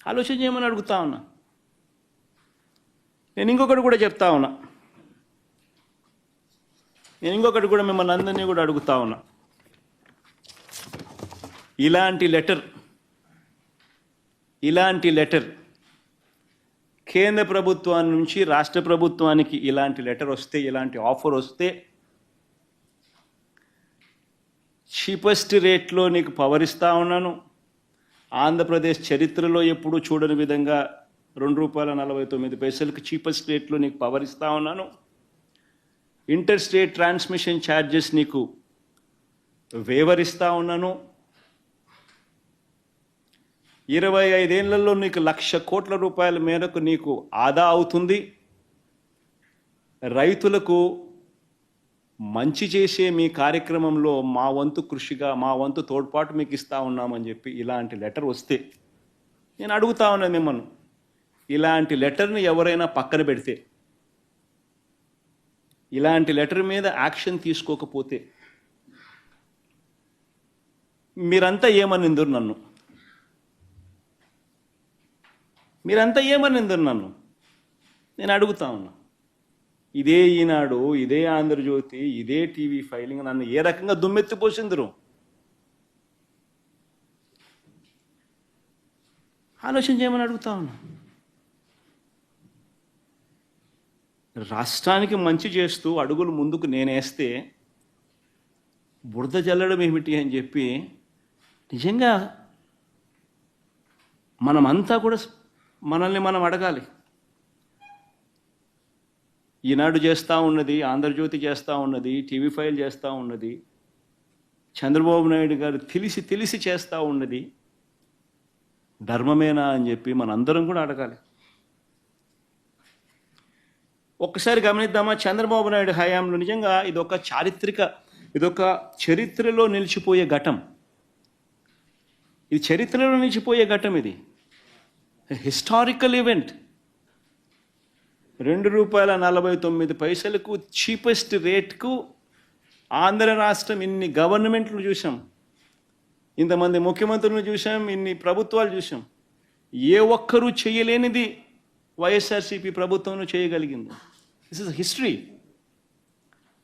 ఆలోచన చేయమని అడుగుతా ఉన్నా. నేను ఇంకొకటి కూడా చెప్తా ఉన్నా, మిమ్మల్ని అందరినీ కూడా అడుగుతా ఉన్నా. ఇలాంటి లెటర్ కేంద్ర ప్రభుత్వాన్ని నుంచి రాష్ట్ర ప్రభుత్వానికి ఇలాంటి లెటర్ వస్తే, ఇలాంటి ఆఫర్ వస్తే, చీపెస్ట్ రేట్లో నీకు పవర్ ఇస్తా ఉన్నాను, ఆంధ్రప్రదేశ్ చరిత్రలో ఎప్పుడూ చూడని విధంగా ₹2.49 చీపెస్ట్ రేట్లో నీకు పవర్ ఇస్తా ఉన్నాను, ఇంటర్ స్టేట్ ట్రాన్స్మిషన్ ఛార్జెస్ నీకు వేవర్ ఇస్తా ఉన్నాను, 25 ఏళ్లలో నీకు ₹1,00,000 కోట్ల మేరకు నీకు ఆదా అవుతుంది, రైతులకు మంచి చేసే మీ కార్యక్రమంలో మా వంతు కృషిగా, మా వంతు తోడ్పాటు మీకు ఇస్తా ఉన్నామని చెప్పి ఇలాంటి లెటర్ వస్తే, నేను అడుగుతా ఉన్నా మిమ్మల్ని, ఇలాంటి లెటర్ని ఎవరైనా పక్కన పెడితే, ఇలాంటి లెటర్ మీద యాక్షన్ తీసుకోకపోతే మీరంతా ఏమనిందురు నన్ను? నేను అడుగుతా ఉన్నా. ఇదే ఈనాడు, ఇదే ఆంధ్రజ్యోతి, ఇదే టీవీ ఫైలింగ్ నన్ను ఏ రకంగా దుమ్మెత్తిపోసిందరు? ఆలోచన చేయమని అడుగుతా ఉన్నా. రాష్ట్రానికి మంచి చేస్తూ అడుగులు ముందుకు నేనేస్తే బురద జల్లడం ఏమిటి అని చెప్పి నిజంగా మనమంతా కూడా మనల్ని మనం అడగాలి. ఈనాడు చేస్తూ ఉన్నది, ఆంధ్రజ్యోతి చేస్తూ ఉన్నది, టీవీ ఫైల్ చేస్తూ ఉన్నది, చంద్రబాబు నాయుడు గారు తెలిసి చేస్తూ ఉన్నది ధర్మమేనా అని చెప్పి మనందరం కూడా అడగాలి. ఒక్కసారి గమనిద్దామా, చంద్రబాబు నాయుడు హయాంలో నిజంగా ఇదొక చరిత్రలో నిలిచిపోయే ఘటం. ఇది చరిత్రలో నిలిచిపోయే ఘటం. ఇది హిస్టారికల్ ఈవెంట్. ₹2.49 చీపెస్ట్ రేట్కు ఆంధ్ర రాష్ట్రం ఇన్ని గవర్నమెంట్లు చూసాం, ఇంతమంది ముఖ్యమంత్రులను చూసాం, ఇన్ని ప్రభుత్వాలు చూసాం. ఏ ఒక్కరూ చేయలేనిది వైఎస్ఆర్సీపీ ప్రభుత్వం చేయగలిగింది. This is history.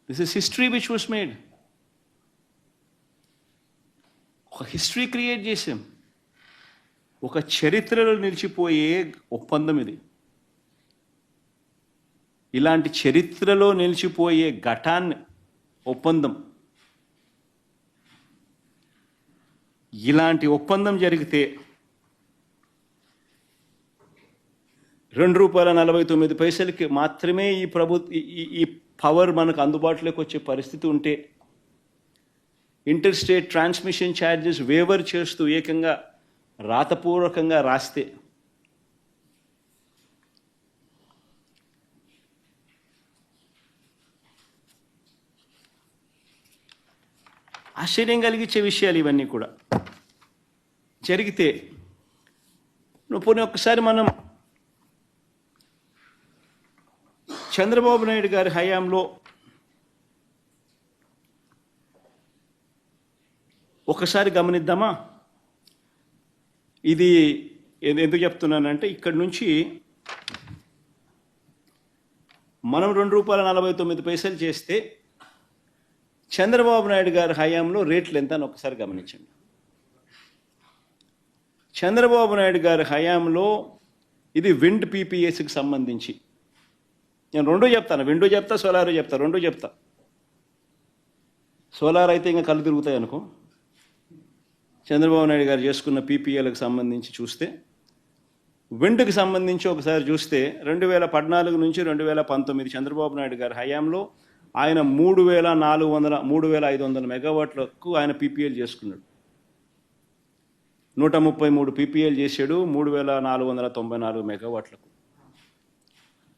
This is history which was made. ఒక హిస్టరీ క్రియేట్ చేసాం. ఒక చరిత్రలో నిలిచిపోయే ఒప్పందం ఇది. ఇలాంటి చరిత్రలో నిలిచిపోయే ఒప్పందం, ఇలాంటి ఒప్పందం జరిగితే ₹2.49 మాత్రమే ఈ పవర్ మనకు అందుబాటులోకి వచ్చే పరిస్థితి ఉంటే, inter state transmission charges waiver చేస్తూ ఏకంగా రాతపూర్వకంగా రాస్తే ఆశ్చర్యం కలిగించే విషయాలు ఇవన్నీ కూడా జరిగితే, పోనీ ఒక్కసారి మనం చంద్రబాబు నాయుడు గారి హయాంలో ఒకసారి గమనిద్దామా? ఇది ఎందుకు చెప్తున్నానంటే, ఇక్కడి నుంచి మనం ₹2.49 చేస్తే చంద్రబాబు నాయుడు గారి హయాంలో రేట్లు ఎంత అని ఒకసారి గమనించండి. చంద్రబాబు నాయుడు గారి హయాంలో ఇది విండ్ పీపీఎస్కి సంబంధించి, నేను రెండూ చెప్తాను, విండో చెప్తా, సోలార్ చెప్తా, రెండూ చెప్తా. సోలార్ అయితే ఇంకా కళ్ళు తిరుగుతాయి అనుకో. చంద్రబాబు నాయుడు గారు చేసుకున్న పీపీఎలకు సంబంధించి చూస్తే, విండ్కి సంబంధించి ఒకసారి చూస్తే 2014 నుంచి 2019 చంద్రబాబు నాయుడు గారి హయాంలో ఆయన 3,500 మెగావాట్లకు ఆయన పీపీఎల్ చేసుకున్నాడు. 133 పీపీఎల్ చేశాడు 3,494 మెగావాట్లకు.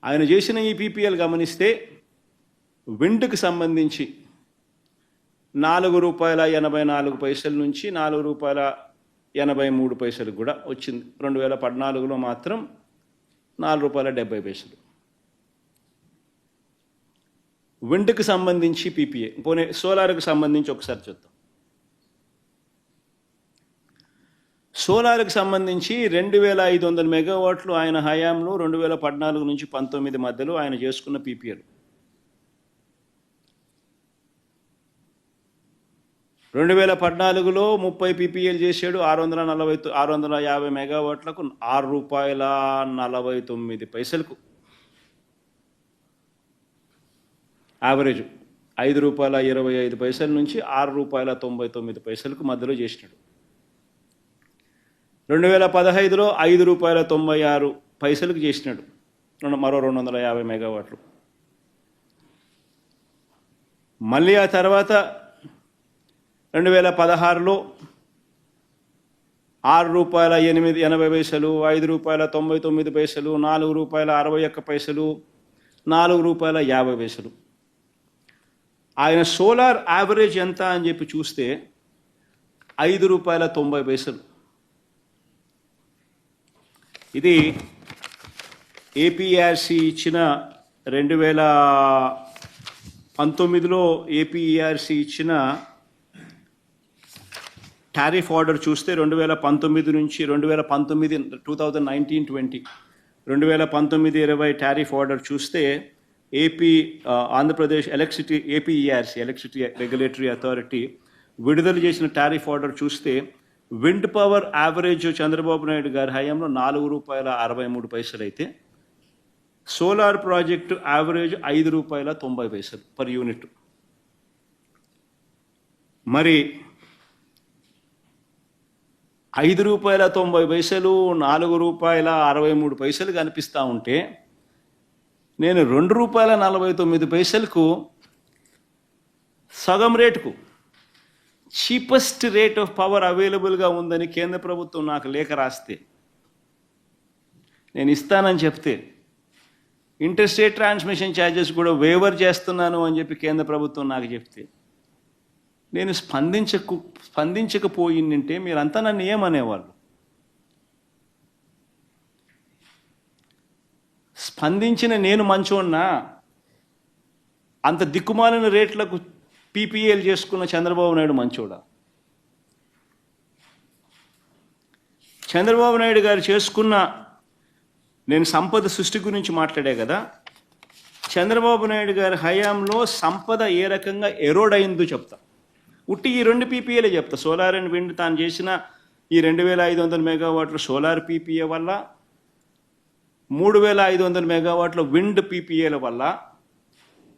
ఆయన చేసిన ఈ పీపీఎల్ గమనిస్తే విండ్కి సంబంధించి ₹4.84 నుంచి ₹4.83 కూడా వచ్చింది. 2014లో మాత్రం ₹4.70. విండ్కి సంబంధించి పీపీఏ. పోనీ సోలార్కి సంబంధించి ఒకసారి చూద్దాం. సోలార్కి సంబంధించి 2,500 మెగావాట్లు ఆయన హయాంలో 2014 నుంచి 19 మధ్యలో ఆయన చేసుకున్న పీపీఎల్. 2014లో 30 పీపీఎల్ చేశాడు 650 మెగావాట్లకు ₹6.49 యావరేజ్. ₹5.25 నుంచి ₹6.99 మధ్యలో చేసినాడు. 2015లో ₹5.96 చేసినాడు, మరో 250 మెగావాట్లు. మళ్ళీ ఆ తర్వాత 2016లో ₹6.80, ₹5.99, ₹4.61, ₹4.50. ఆయన సోలార్ యావరేజ్ ఎంత అని చెప్పి చూస్తే ₹5.90. ఇది ఏపీఆర్సీ ఇచ్చిన 2019లో ఏపీఆర్సీ ఇచ్చిన టారిఫ్ ఆర్డర్ చూస్తే 2019 నుంచి 2019-20 2019-20 టారిఫ్ ఆర్డర్ చూస్తే Andhra Pradesh APERC electricity regulatory authority విడుదల చేసిన టారిఫ్ ఆర్డర్ చూస్తే wind power average Chandrababu Naidu గారి హయాంలో ₹4.63 అయితే solar project average ₹5.90 per unit. మరి ₹5.90, ₹4.63 కనిపిస్తూ ఉంటే, నేను ₹2.49 సగం రేటుకు చీపెస్ట్ రేట్ ఆఫ్ పవర్ అవైలబుల్గా ఉందని కేంద్ర ప్రభుత్వం నాకు లేఖ రాస్తే, నేను ఇస్తానని చెప్తే, ఇంటర్ స్టేట్ ట్రాన్స్మిషన్ ఛార్జెస్ కూడా వేవర్ చేస్తున్నాను అని చెప్పి కేంద్ర ప్రభుత్వం నాకు చెప్తే, నేను స్పందించకపోయిందంటే మీరంతా నన్ను ఏమనేవాళ్ళు? స్పందించిన నేను మంచోన్నా? అంత దిక్కుమాలిన రేట్లకు పీపీఏలు చేసుకున్న చంద్రబాబు నాయుడు మంచోడా? చంద్రబాబు నాయుడు గారు చేసుకున్న, నేను సంపద సృష్టి గురించి మాట్లాడే కదా, చంద్రబాబు నాయుడు గారి హయాంలో సంపద ఏ రకంగా ఎరోడ్ అయిందో చెప్తా. ఉట్టి ఈ 2 పీపీఏలే చెప్తా. సోలార్ అండ్ విండ్ తాను చేసిన ఈ 2500 మెగావాట్ల సోలార్ పీపీఏ వల్ల, 3500 మెగావాట్ల విండ్ పీపీఏల వల్ల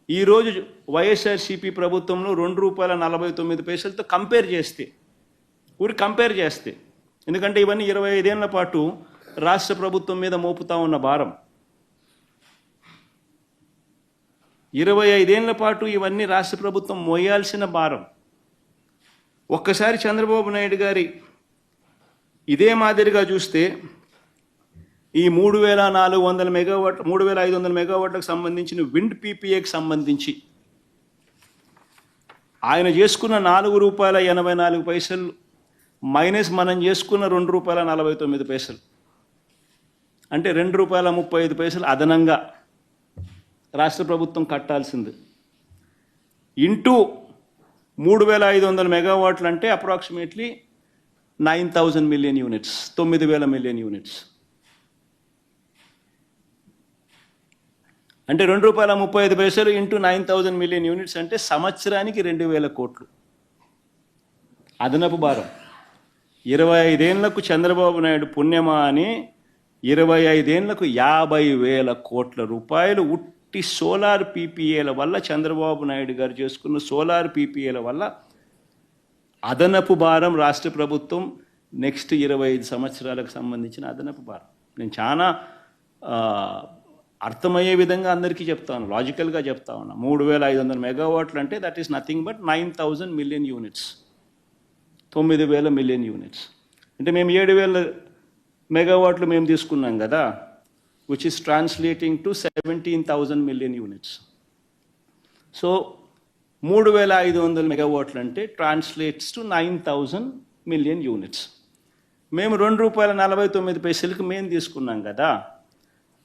ఈరోజు వైఎస్ఆర్సీపీ ప్రభుత్వంలో ₹2.49తో కంపేర్ చేస్తే, ఎందుకంటే ఇవన్నీ 25 ఏళ్ల పాటు రాష్ట్ర ప్రభుత్వం మీద మోపుతా ఉన్న భారం. 25 ఏళ్ల పాటు ఇవన్నీ రాష్ట్ర ప్రభుత్వం మోయాల్సిన భారం. ఒక్కసారి చంద్రబాబు నాయుడు గారి ఇదే మాదిరిగా చూస్తే ఈ 3400 మెగావాట్ 3500 మెగావాట్లకు సంబంధించిన విండ్ పీపీఏకి సంబంధించి ఆయన చేసుకున్న ₹4.84 మైనస్ మనం చేసుకున్న ₹2.49, అంటే ₹2.35 అదనంగా రాష్ట్ర ప్రభుత్వం కట్టాల్సింది. ఇంటూ 3500 మెగావాట్లు అంటే approximately 9000 million units, 9000 million units. అంటే ₹2.35 ఇంటూ 9000 మిలియన్ యూనిట్స్ అంటే సంవత్సరానికి 2000 కోట్లు అదనపు భారం. 25 ఏళ్లకు చంద్రబాబు నాయుడు పుణ్యమా అని 25 ఏళ్లకు 50,000 కోట్ల రూపాయలు ఉట్టి సోలార్ పీపీఏల వల్ల, చంద్రబాబు నాయుడు గారు చేసుకున్న సోలార్ పీపీఏల వల్ల అదనపు భారం రాష్ట్ర ప్రభుత్వం నెక్స్ట్ 25 సంవత్సరాలకు సంబంధించిన అదనపు భారం. నేను చాలా అర్థమయ్యే విధంగా అందరికీ చెప్తాను, లాజికల్గా చెప్తా ఉన్నా. 3500 మెగావాట్లు అంటే that is nothing but 9000 million units, 9000 million units. అంటే మేము 7000 మెగావాట్లు మేము తీసుకున్నాం కదా, which is translating to 17,000 million units. So 3500 మెగావాట్లు అంటే ట్రాన్స్లేట్స్ టు 9000 మిలియన్ యూనిట్స్. మేము ₹2.49కి మేము తీసుకున్నాం కదా,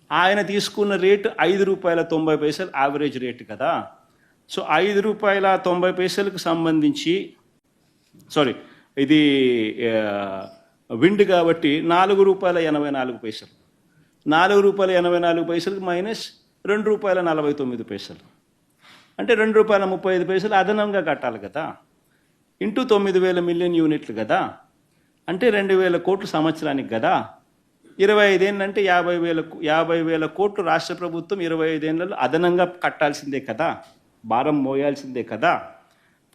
ఆయన తీసుకున్న రేటు ₹5.90 యావరేజ్ రేటు కదా. సో ₹5.90కి సంబంధించి, సారీ ఇది విండ్ కాబట్టి ₹4.84, ₹4.84 మైనస్ ₹2.49 అంటే ₹2.35 అదనంగా కట్టాలి కదా, ఇంటూ 9000 మిలియన్ యూనిట్లు కదా, అంటే 2000 కోట్లు సంవత్సరానికి కదా. 25 ఏళ్ళంటే 50,000 కోట్లు రాష్ట్ర ప్రభుత్వం 25 ఏళ్ళలో అదనంగా కట్టాల్సిందే కదా, భారం మోయాల్సిందే కదా.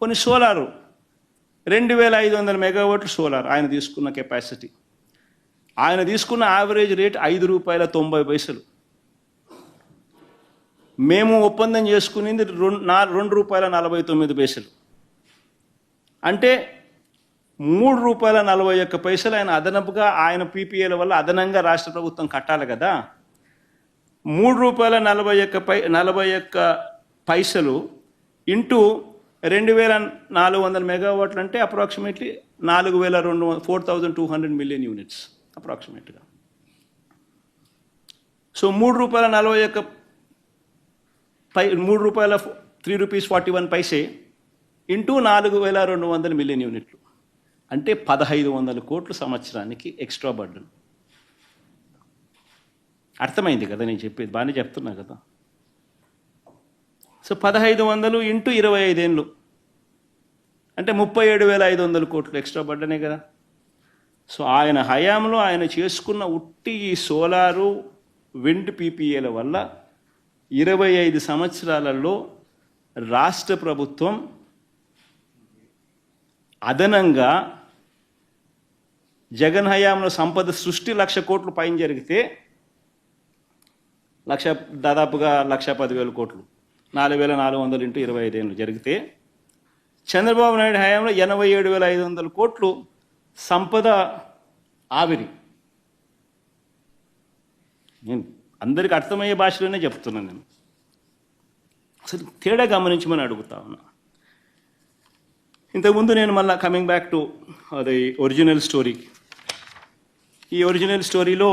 పోనీ సోలారు 2500 మెగావాట్లు సోలార్ ఆయన తీసుకున్న కెపాసిటీ, ఆయన తీసుకున్న యావరేజ్ రేట్ ₹5.90. మేము ఒప్పందం చేసుకునేది ₹2.49, అంటే ₹3.41 ఆయన అదనపుగా ఆయన పీపీఏల వల్ల అదనంగా రాష్ట్ర ప్రభుత్వం కట్టాలి కదా. ₹3.41 ఇంటూ 2400 మెగావాట్లు అంటే అప్రాక్సిమేట్లీ 4,200 మిలియన్ యూనిట్స్ అప్రాక్సిమేట్గా. సో ₹3.41 ఇంటూ 4,200 మిలియన్ యూనిట్లు అంటే 1,500 కోట్లు సంవత్సరానికి ఎక్స్ట్రా బర్డన్. అర్థమైంది కదా నేను చెప్పేది, బాగానే చెప్తున్నా కదా. సో 1,500 ఇంటూ 25 ఏళ్ళు అంటే 37,500 కోట్లు ఎక్స్ట్రా బర్డనే కదా. సో ఆయన హయాంలో ఆయన చేసుకున్న ఉట్టి ఈ సోలారు విండ్ పీపీఏల వల్ల 25 సంవత్సరాలలో రాష్ట్ర ప్రభుత్వం అదనంగా జగన్ హయాంలో సంపద సృష్టి 1,00,000 కోట్లు పైన జరిగితే దాదాపుగా 1,10,000 కోట్లు, 4,400 ఇంటూ 25 ఏళ్ళు జరిగితే, చంద్రబాబు నాయుడు హయాంలో 87,500 కోట్లు సంపద ఆవిరి. నేను అందరికి అర్థమయ్యే భాషలోనే చెప్తున్నాను. నేను అసలు తేడా గమనించమని అడుగుతా ఉన్నా. ఇంతకుముందు నేను మళ్ళీ కమింగ్ బ్యాక్ టు అది ఒరిజినల్ స్టోరీ. ఈ ఒరిజినల్ స్టోరీలో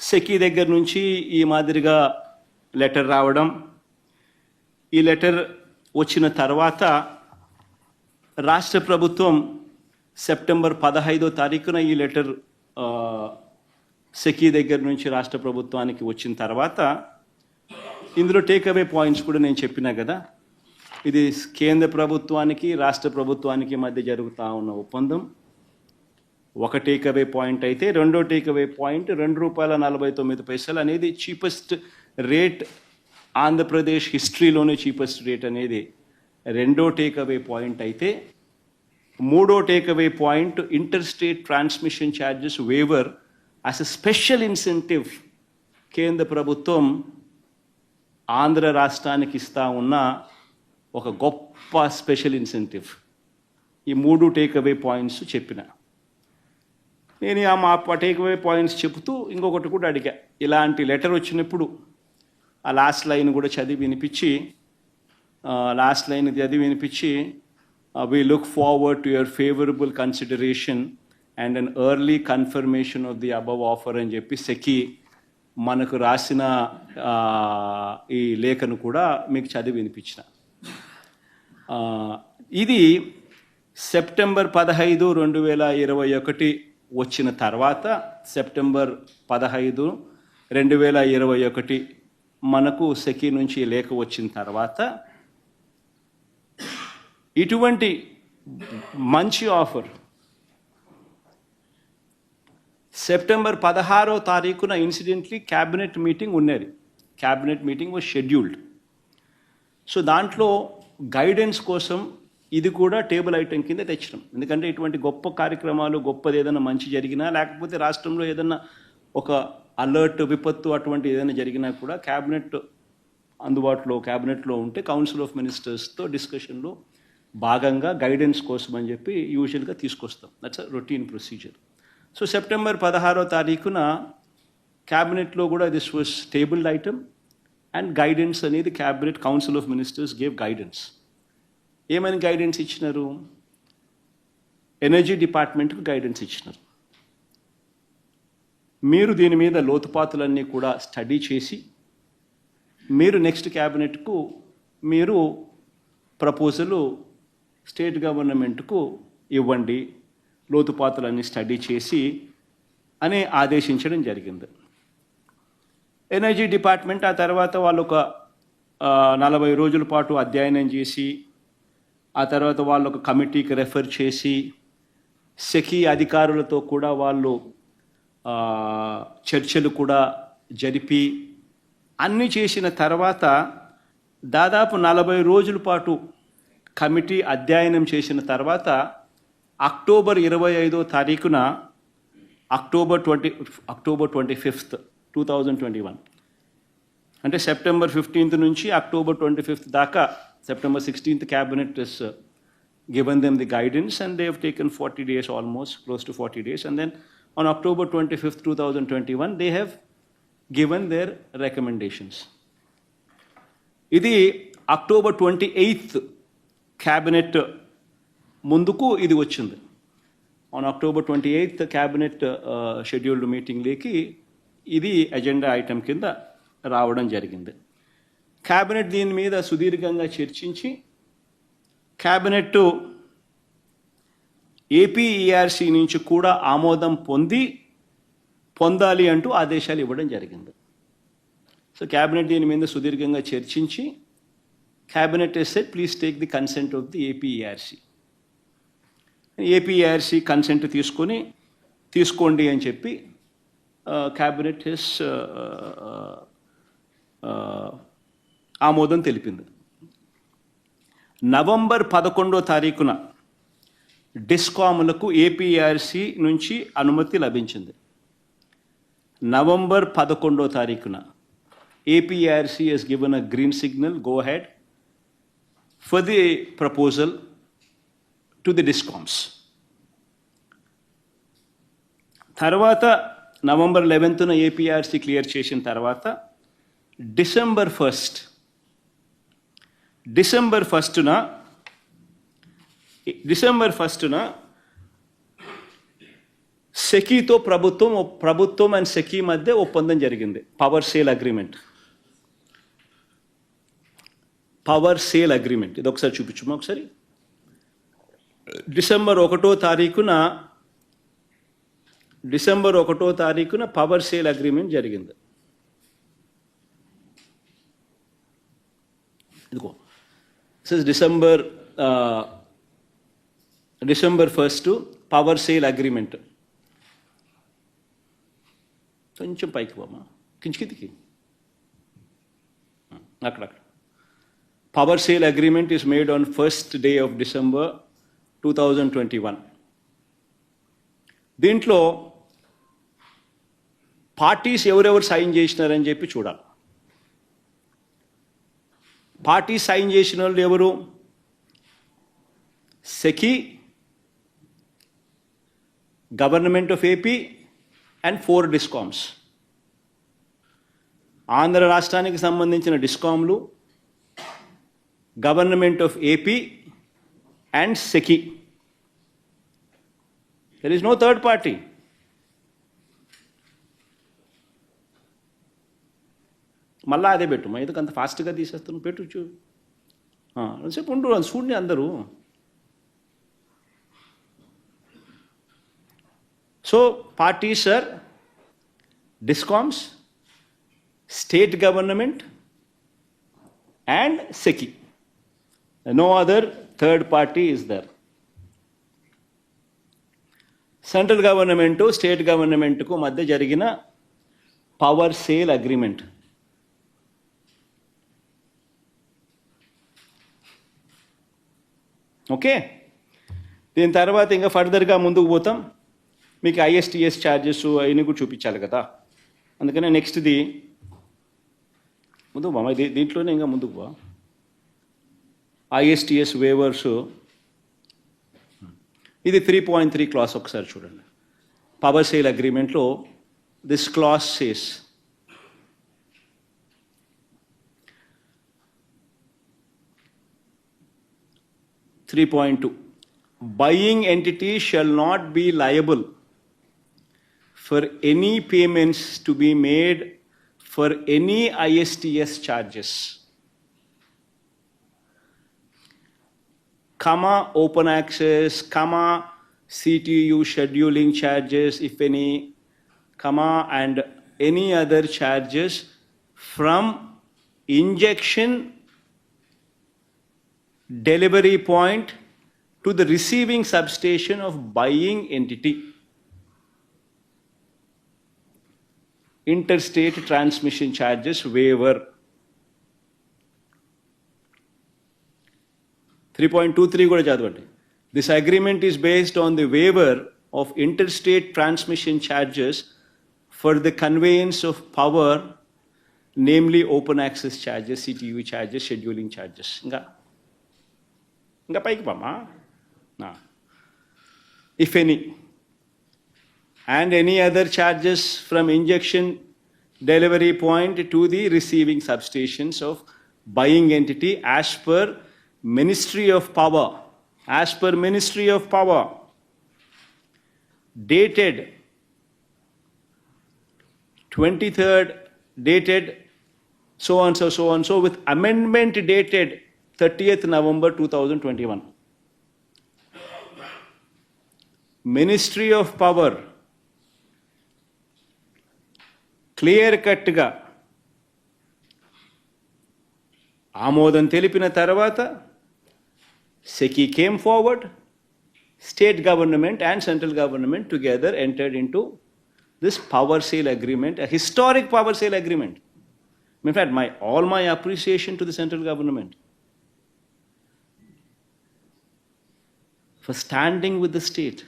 సెకీ దగ్గర నుంచి ఈ మాదిరిగా లెటర్ రావడం, ఈ లెటర్ వచ్చిన తర్వాత రాష్ట్ర ప్రభుత్వం సెప్టెంబర్ 15వ తారీఖున ఈ లెటర్ సెకీ దగ్గర నుంచి రాష్ట్ర ప్రభుత్వానికి వచ్చిన తర్వాత ఇందులో టేక్అవే పాయింట్స్ కూడా నేను చెప్పినా కదా. ఇది కేంద్ర ప్రభుత్వానికి రాష్ట్ర ప్రభుత్వానికి మధ్య జరుగుతూ ఉన్న ఒప్పందం. ఒక టేక్అవే పాయింట్ అయితే రెండో టేక్అవే పాయింట్ ₹2.49 అనేది చీపెస్ట్ రేట్, ఆంధ్రప్రదేశ్ హిస్టరీలోనే చీపెస్ట్ రేట్ అనేది రెండో టేక్అవే పాయింట్ అయితే, మూడో takeaway point inter state transmission charges waiver as a special incentive కేంద్ర ప్రభుత్వం ఆంధ్ర రాష్ట్రానికి ఇస్తా ఉన్న ఒక గొప్ప స్పెషల్ ఇన్సెంటివ్. ఈ మూడు టేక్అవే పాయింట్స్ చెప్పిన. నేను మా టేక్అవే పాయింట్స్ చెబుతూ ఇంకొకటి కూడా అడిగా. ఇలాంటి లెటర్ వచ్చినప్పుడు ఆ లాస్ట్ లైన్ కూడా చదివి వినిపించి we look forward to your favorable consideration and an early confirmation of the above offer అని చెప్పి సెకీ మనకు రాసిన ఈ లేఖను కూడా మీకు చదివి వినిపించిన. ఇది సెప్టెంబర్ 15, 2021 వచ్చిన తర్వాత, సెప్టెంబర్ 15, 2021 మనకు సెకీ నుంచి లేఖ వచ్చిన తర్వాత ఇటువంటి మంచి ఆఫర్ సెప్టెంబర్ 16వ తారీఖున ఇన్సిడెంట్లీ క్యాబినెట్ మీటింగ్ ఉన్నది. Cabinet meeting was scheduled. So దాంట్లో గైడెన్స్ కోసం ఇది కూడా టేబుల్ ఐటెం కింద తెచ్చినాం. ఎందుకంటే ఇటువంటి గొప్ప కార్యక్రమాలు, గొప్పది ఏదైనా మంచి జరిగినా, లేకపోతే రాష్ట్రంలో ఏదైనా ఒక అలర్ట్, విపత్తు అటువంటి ఏదైనా జరిగినా కూడా క్యాబినెట్లో ఉంటే కౌన్సిల్ ఆఫ్ మినిస్టర్స్తో డిస్కషన్లో భాగంగా గైడెన్స్ కోసం అని చెప్పి యూజువల్గా తీసుకొస్తాం. That's a routine procedure. So September 16వ తారీఖున క్యాబినెట్లో కూడా this was tabled item and guidance అనేది cabinet council of ministers gave guidance. ఏమని గైడెన్స్ ఇచ్చినారు? ఎనర్జీ డిపార్ట్మెంట్కు గైడెన్స్ ఇచ్చినారు. మీరు దీని మీద లోతుపాతులన్నీ కూడా స్టడీ చేసి మీరు నెక్స్ట్ క్యాబినెట్కు మీరు ప్రపోజలు స్టేట్ గవర్నమెంట్కు ఇవ్వండి, లోతుపాతులన్నీ స్టడీ చేసి అని ఆదేశించడం జరిగింది. ఎనర్జీ డిపార్ట్మెంట్ ఆ తర్వాత వాళ్ళు ఒక 40 రోజుల పాటు అధ్యయనం చేసి, ఆ తర్వాత వాళ్ళు ఒక కమిటీకి రెఫర్ చేసి, సెకీ అధికారులతో కూడా వాళ్ళు చర్చలు కూడా జరిపి అన్నీ చేసిన తర్వాత దాదాపు 40 రోజుల పాటు కమిటీ అధ్యయనం చేసిన తర్వాత అక్టోబర్ 25వ తారీఖున అక్టోబర్ 25th 2021 అంటే సెప్టెంబర్ 15th నుంచి అక్టోబర్ 25th దాకా, September 16th cabinet has given them the guidance and they have taken 40 days, almost close to 40 days, and then on October 25th 2021 they have given their recommendations. ఇది October 28th cabinet ముందుకు ఇది వచ్చింది. On October 28th cabinet scheduled meeting లేకి ఇది agenda item కింద రావడం జరిగింది. Cabinet దీని మీద సుదీర్ఘంగా చర్చించి క్యాబినెట్ ఏపీఈఆర్సీ నుంచి కూడా ఆమోదం పొందాలి అంటూ ఆదేశాలు ఇవ్వడం జరిగింది. సో క్యాబినెట్ దీని మీద సుదీర్ఘంగా చర్చించి cabinet said please take the consent of the APERC. APERC consent తీసుకోండి అని చెప్పి క్యాబినెట్ ఆమోదం తెలిపింది. నవంబర్ 11వ తారీఖున డిస్కాములకు ఏపీఆర్సీ నుంచి అనుమతి లభించింది. నవంబర్ 11వ తారీఖున APRC has given a green signal, go ahead for the proposal to the discoms. తర్వాత నవంబర్ 11న ఏపీఆర్సీ క్లియర్ చేసిన తర్వాత డిసెంబర్ 1న సెకీతో ప్రభుత్వం అండ్ సెకీ మధ్య ఒప్పందం జరిగింది. Power sale agreement. ఇది ఒకసారి చూపించమ్మా ఒకసారి. డిసెంబర్ 1వ తారీఖున పవర్ సేల్ అగ్రిమెంట్ జరిగింది. ఇదిగో డిసెంబర్ 1 పవర్ సేల్ అగ్రిమెంట్. కొంచెం పైకి పోమా, కిందికి అక్కడ. Power sale agreement is made on 1st day of December 2021. దీంట్లో పార్టీస్ ఎవరెవరు సైన్ చేసినారని చెప్పి చూడాలి. పార్టీ సైన్ చేసిన వాళ్ళు ఎవరు? SECI, government of AP and 4 discoms. Andhra రాష్ట్రానికి సంబంధించిన డిస్కామ్లు, government of AP and SECI. There is no third party. మళ్ళా అదే పెట్టు, మా ఎందుకు అంత ఫాస్ట్గా తీసేస్తాను, పెట్టు సేపు ఉండు, చూడండి అందరూ. So parties are discoms, state government and SECI. No other third party is there. Central government state గవర్నమెంట్కు మధ్య జరిగిన పవర్ సేల్ అగ్రిమెంట్. ఓకే, దీని తర్వాత ఇంకా ఫర్దర్గా ముందుకు పోతాం. మీకు ISTS ఛార్జెస్ అవన్నీ కూడా చూపించాలి కదా, అందుకనే నెక్స్ట్ది ముందుకు బామ్మ, దీంట్లోనే ఇంకా ముందుకు బా. ISTS వేవర్స్, ఇది 3.3 క్లాస్ ఒకసారి చూడండి. పవర్ సేల్ అగ్రిమెంట్లో this clause says, buying entity shall not be liable for any payments to be made for any ISTS charges, open access, CTU scheduling charges, if any, and any other charges from injection delivery point to the receiving substation of buying entity. Interstate transmission charges waiver. 3.23 కూడా చదవండి. This agreement is based on the waiver of interstate transmission charges for the conveyance of power, namely open access charges, CTU charges, scheduling charges. ఇంకా పైకి పామా. If any, and any other charges from injection delivery point to the receiving substations of buying entity as per Ministry of Power, dated 23rd, dated so and so, with amendment dated 30th November 2021. Ministry of Power clear కట్గా ఆమోదం తెలిపిన తర్వాత SECI came forward, state government and central government together entered into this power sale agreement, a historic power sale agreement. In fact, all my appreciation to the central government for standing with the state,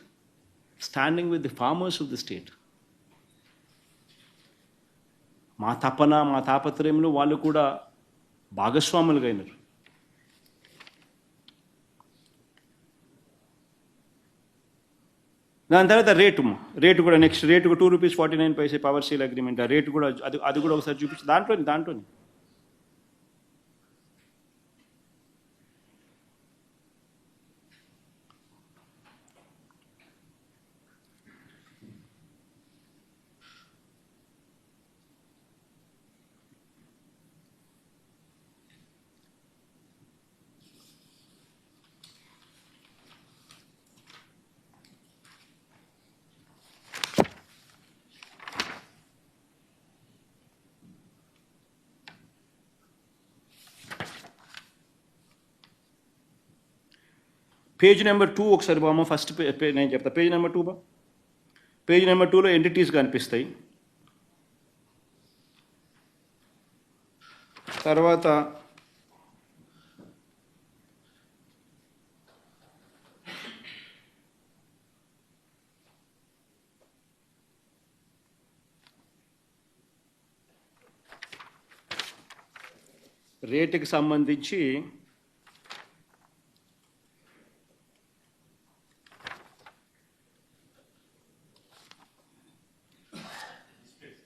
standing with the farmers of the state. మా తపన, మా తాపత్రయంలో వాళ్ళు కూడా భాగస్వాములుగా అయినారు. దాని తర్వాత rate కూడా next rate ₹2.49 power sale agreement. ఆ రేటు కూడా అది కూడా ఒకసారి చూపించి దాంట్లోని పేజ్ నెంబర్ 2 ఒకసారి బామ్మ ఫస్ట్ నేను చెప్తా. పేజ్ నెంబర్ 2 బా. పేజ్ నెంబర్ 2లో ఎంటిటీస్ కనిపిస్తాయి. తర్వాత రేటుకి సంబంధించి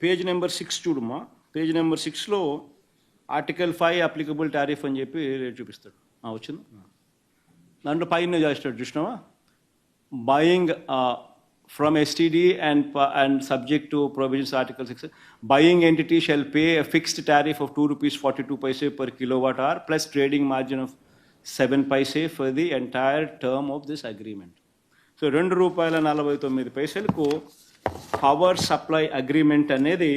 పేజ్ నెంబర్ 6 చూడమ్మా. పేజ్ నెంబర్ 6లో ఆర్టికల్ 5 అప్లికబుల్ టారిఫ్ అని చెప్పి రేట్ చూపిస్తాడు. వచ్చింది దాంట్లో పైన చేస్తాడు చూసినావా. Buying from STD and subject to provisions Article 6, buying entity shall pay a fixed tariff of ₹2.42 per kilowatt hour plus trading margin of 7 paise for the entire term of this agreement. So ₹2.49కు power supply agreement అనేది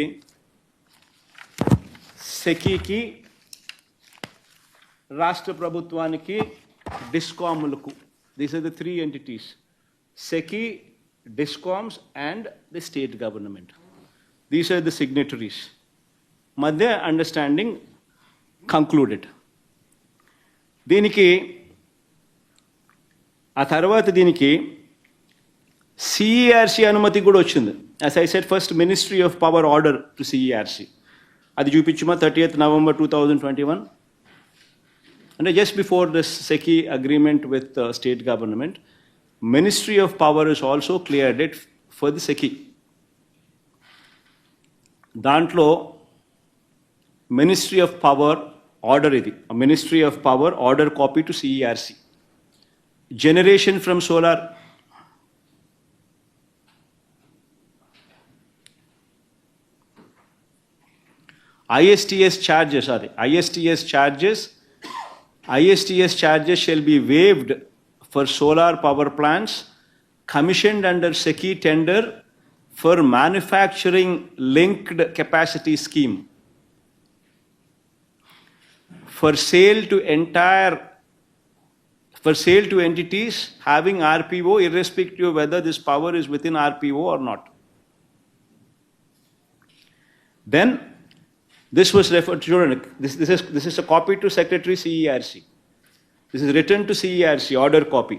సెకీకి, రాష్ట్ర ప్రభుత్వానికి, డిస్కాములకు, these are the 3 entities, SECI, DISCOMs and the state government. These are the signatories. Madhya understanding concluded. దీనికి ఆ తర్వాత దీనికి CERC అనుమతి కూడా వచ్చింది. As I said, first Ministry of Power order to CERC. అది చూపించుమా 30th November 2021. And just before this SECI agreement with the state government, Ministry of Power is also cleared it for the SECI. దాంట్లో Ministry of Power order ఇది, Ministry of Power order copy to CERC. Generation from solar, ISTS charges shall be waived for solar power plants commissioned under SECI tender for manufacturing linked capacity scheme for sale to entities having RPO irrespective of whether this power is within RPO or not. Then this was referred to, this is a copy to Secretary CERC. This is written to CERC, order copy.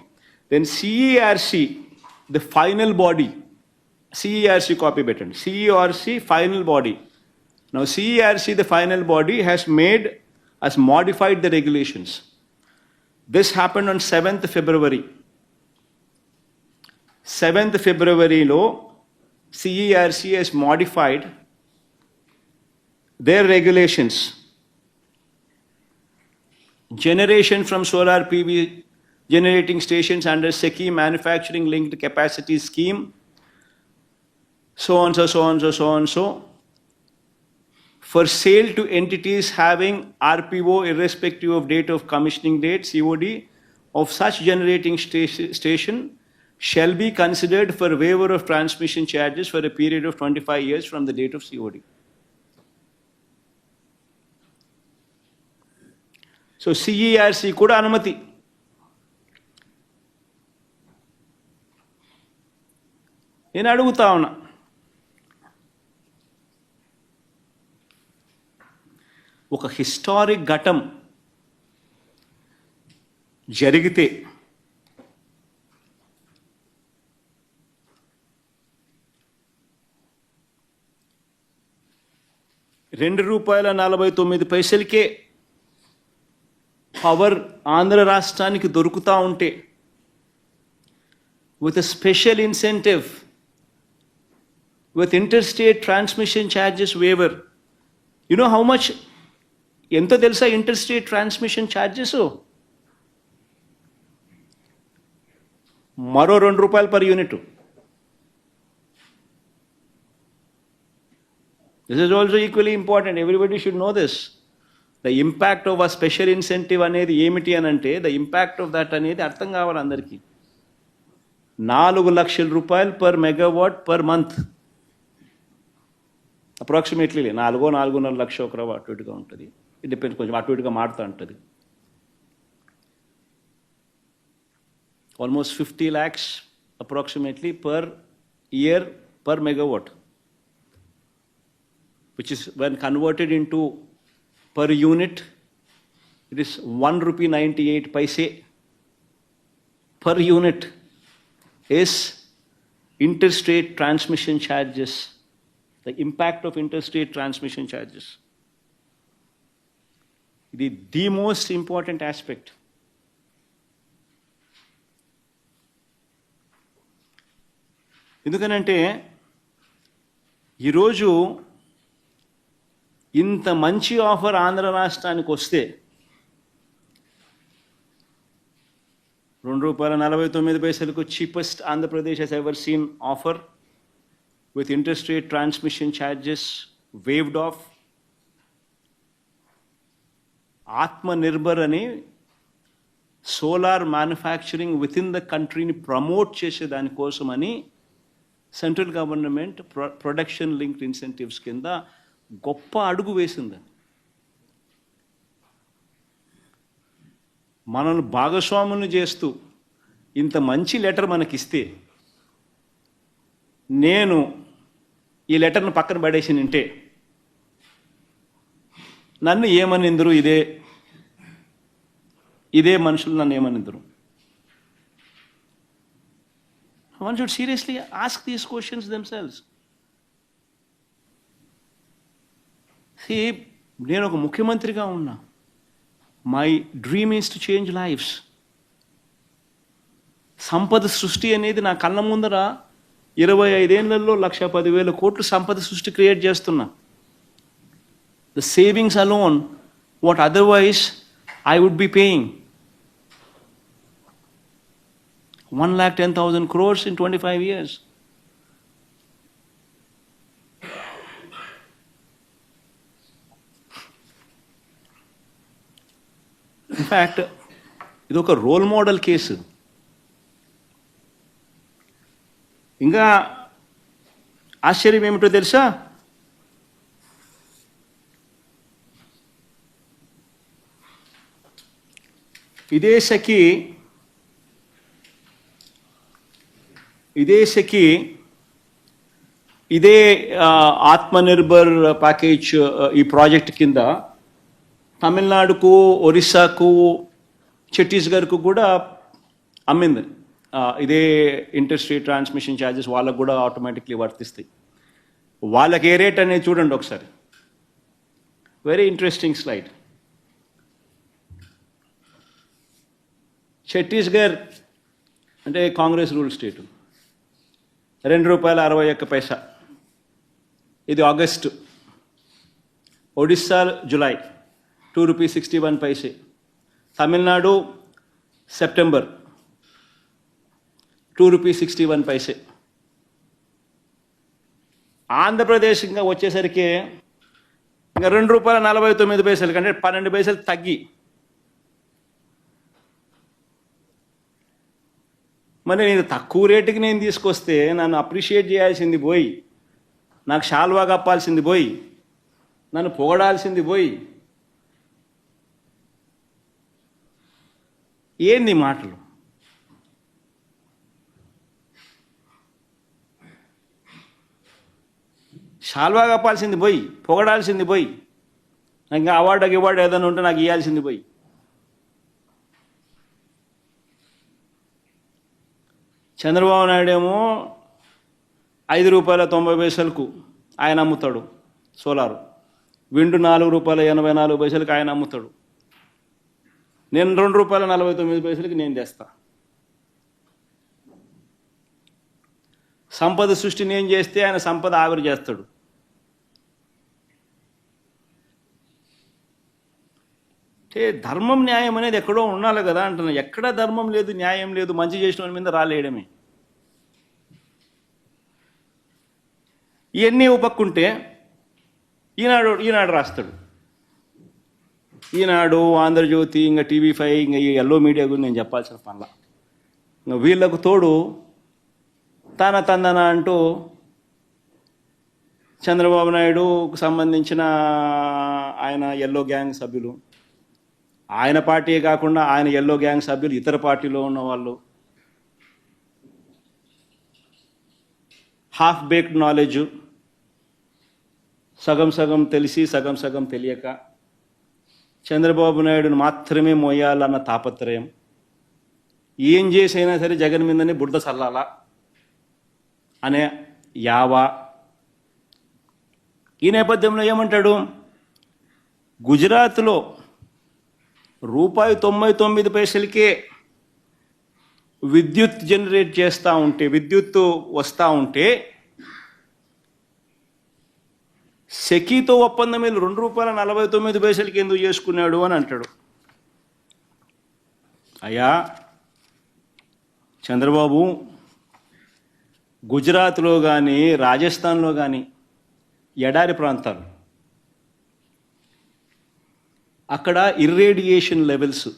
Then CERC, the final body, CERC copy button, CERC final body. Now CERC, the final body, has modified the regulations. This happened on 7th February. 7th February lo CERC has modified their regulations. Generation from solar PV generating stations under SECI manufacturing linked capacity scheme, so on, for sale to entities having RPO irrespective of date of commissioning date, COD, of such generating station shall be considered for waiver of transmission charges for a period of 25 years from the date of COD. So CERC కూడా అనుమతి. నేను అడుగుతా ఉన్నా, ఒక historic ఘటం జరిగితే ₹2.49కే power Andhra రాష్ట్రానికి దొరుకుతూ ఉంటే, with a special incentive, with interstate transmission charges waiver. You know how much, ఎంత తెలుసా interstate transmission charges? మరో ₹2 per unit. This is also equally important. Everybody should know this. The impact of a special incentive అనేది ఏమిటి అని అంటే, the impact of that అనేది అర్థం కావాలి అందరికీ. ₹4 లక్షల per megawatt per month. Approximately 4.5 లక్ష ఒక రవ్వ అటు ఇటుగా ఉంటుంది. ఇట్ డిపెండ్స్, కొంచెం అటు ఇటుగా మారుతూ ఉంటుంది. almost 50 lakhs approximately per year per megawatt, which is when converted into per unit, it is 1 rupee 98 paise per unit is interstate transmission charges, the impact of interstate transmission charges. The most important aspect. ఎందుకనంటే ఈరోజు ఇంత మంచి offer Andhra రాష్ట్రానికి వస్తే ₹2.49 cheapest Andhra Pradesh has ever seen offer with interstate transmission charges waived off. Atmanirbhar ani solar manufacturing within the country ni promote chese dani kosamani central government production linked incentives kinda goppa adugu vesindi. మనల్ని భాగస్వాములను చేస్తూ ఇంత మంచి letter మనకిస్తే నేను ఈ లెటర్ను పక్కన పడేసి నింటే నన్ను ఏమనిందరు, ఇదే మనుషులు నన్ను ఏమనిందరు? One should seriously ask these questions themselves. See, నేను ఒక ముఖ్యమంత్రిగా ఉన్నా. My dream is to change lives. సంపద సృష్టి అనేది నా కళ్ళ ముందర 25 ఏళ్లలో 1,10,000 కోట్లు సంపద సృష్టి క్రియేట్ చేస్తున్నా. The savings alone, what otherwise I would be paying. 1,10,000 crores in 25 years. In fact ఇది ఒక రోల్ మోడల్ కేసు. ఇంకా ఆశ్చర్యం ఏమిటో తెలుసా? ఇదే సఖి ఇదే ఆత్మనిర్భర్ ప్యాకేజ్ ఈ ప్రాజెక్ట్ కింద తమిళనాడుకు, ఒరిస్సాకు, ఛత్తీస్గఢ్కు కూడా అమ్మింది. ఇదే ఇంటర్స్టేట్ ట్రాన్స్మిషన్ ఛార్జెస్ వాళ్ళకు కూడా ఆటోమేటిక్లీ వర్తిస్తాయి. వాళ్ళకి ఏ రేట్ అనేది చూడండి ఒకసారి. Very interesting slide. ఛత్తీస్గఢ్ అంటే కాంగ్రెస్ రూల్ స్టేటు, ₹2.61. ఇది August. Odisha July ₹2.61. Tamil Nadu September ₹2.61. Andhra Pradesh ఇంకా వచ్చేసరికి ఇంకా ₹2.49 కంటే 12 పైసలు తగ్గి. మరి నేను తక్కువ రేటుకి నేను తీసుకొస్తే నన్ను అప్రిషియేట్ చేయాల్సింది పోయి, నాకు శాల్వా కప్పాల్సింది పోయి, నన్ను పొగడాల్సింది పోయి, ఏంది మాటలు? శాల్వా కప్పాల్సింది పోయి, పొగడాల్సింది పోయి, నాకు ఇంకా అవార్డు ఏదైనా ఉంటే నాకు ఇవ్వాల్సింది పోయి. చంద్రబాబు నాయుడు ఏమో ₹5.90 ఆయన అమ్ముతాడు సోలారు, విండు ₹4.84 ఆయన అమ్ముతాడు. నేను ₹2.49 నేను తెస్తా. సంపద సృష్టి నేను చేస్తే ఆయన సంపద ఆవిరి చేస్తాడు. అంటే ధర్మం న్యాయం అనేది ఎక్కడో ఉండాలి కదా అంటున్నా. ఎక్కడ ధర్మం లేదు, న్యాయం లేదు, మంచి చేసిన వాళ్ళ మీద రాలేయడమే. ఇవన్నీ ఉపక్కుంటే ఈనాడు రాస్తాడు. ఈనాడు, ఆంధ్రజ్యోతి, ఇంకా TV5, ఇంకా ఈ ఎల్లో మీడియా గురించి నేను చెప్పాల్సిన పనిలా. ఇంకా వీళ్ళకు తోడు తందన అంటూ చంద్రబాబు నాయుడుకు సంబంధించిన ఆయన ఎల్లో గ్యాంగ్ సభ్యులు, ఆయన పార్టీయే కాకుండా ఆయన ఎల్లో గ్యాంగ్ సభ్యులు ఇతర పార్టీలో ఉన్న వాళ్ళు హాఫ్ బేక్డ్ నాలెడ్జ్, సగం సగం తెలిసి సగం సగం తెలియక, చంద్రబాబు నాయుడును మాత్రమే మోయాలన్న తాపత్రయం, ఏం చేసైనా సరే జగన్ మీదనే బురద చల్లాలా అనే యావా. ఈ నేపథ్యంలో ఏమంటాడు, గుజరాత్లో ₹99 విద్యుత్ జనరేట్ చేస్తూ ఉంటే, విద్యుత్తు వస్తూ ఉంటే సెకీతో ఒప్పందం వీళ్ళు ₹2.49 ఎందుకు చేసుకున్నాడు అని అంటాడు. అయ్యా చంద్రబాబు, గుజరాత్లో కానీ రాజస్థాన్లో కానీ ఎడారి ప్రాంతాలు, అక్కడ ఇర్రేడియేషన్ లెవెల్స్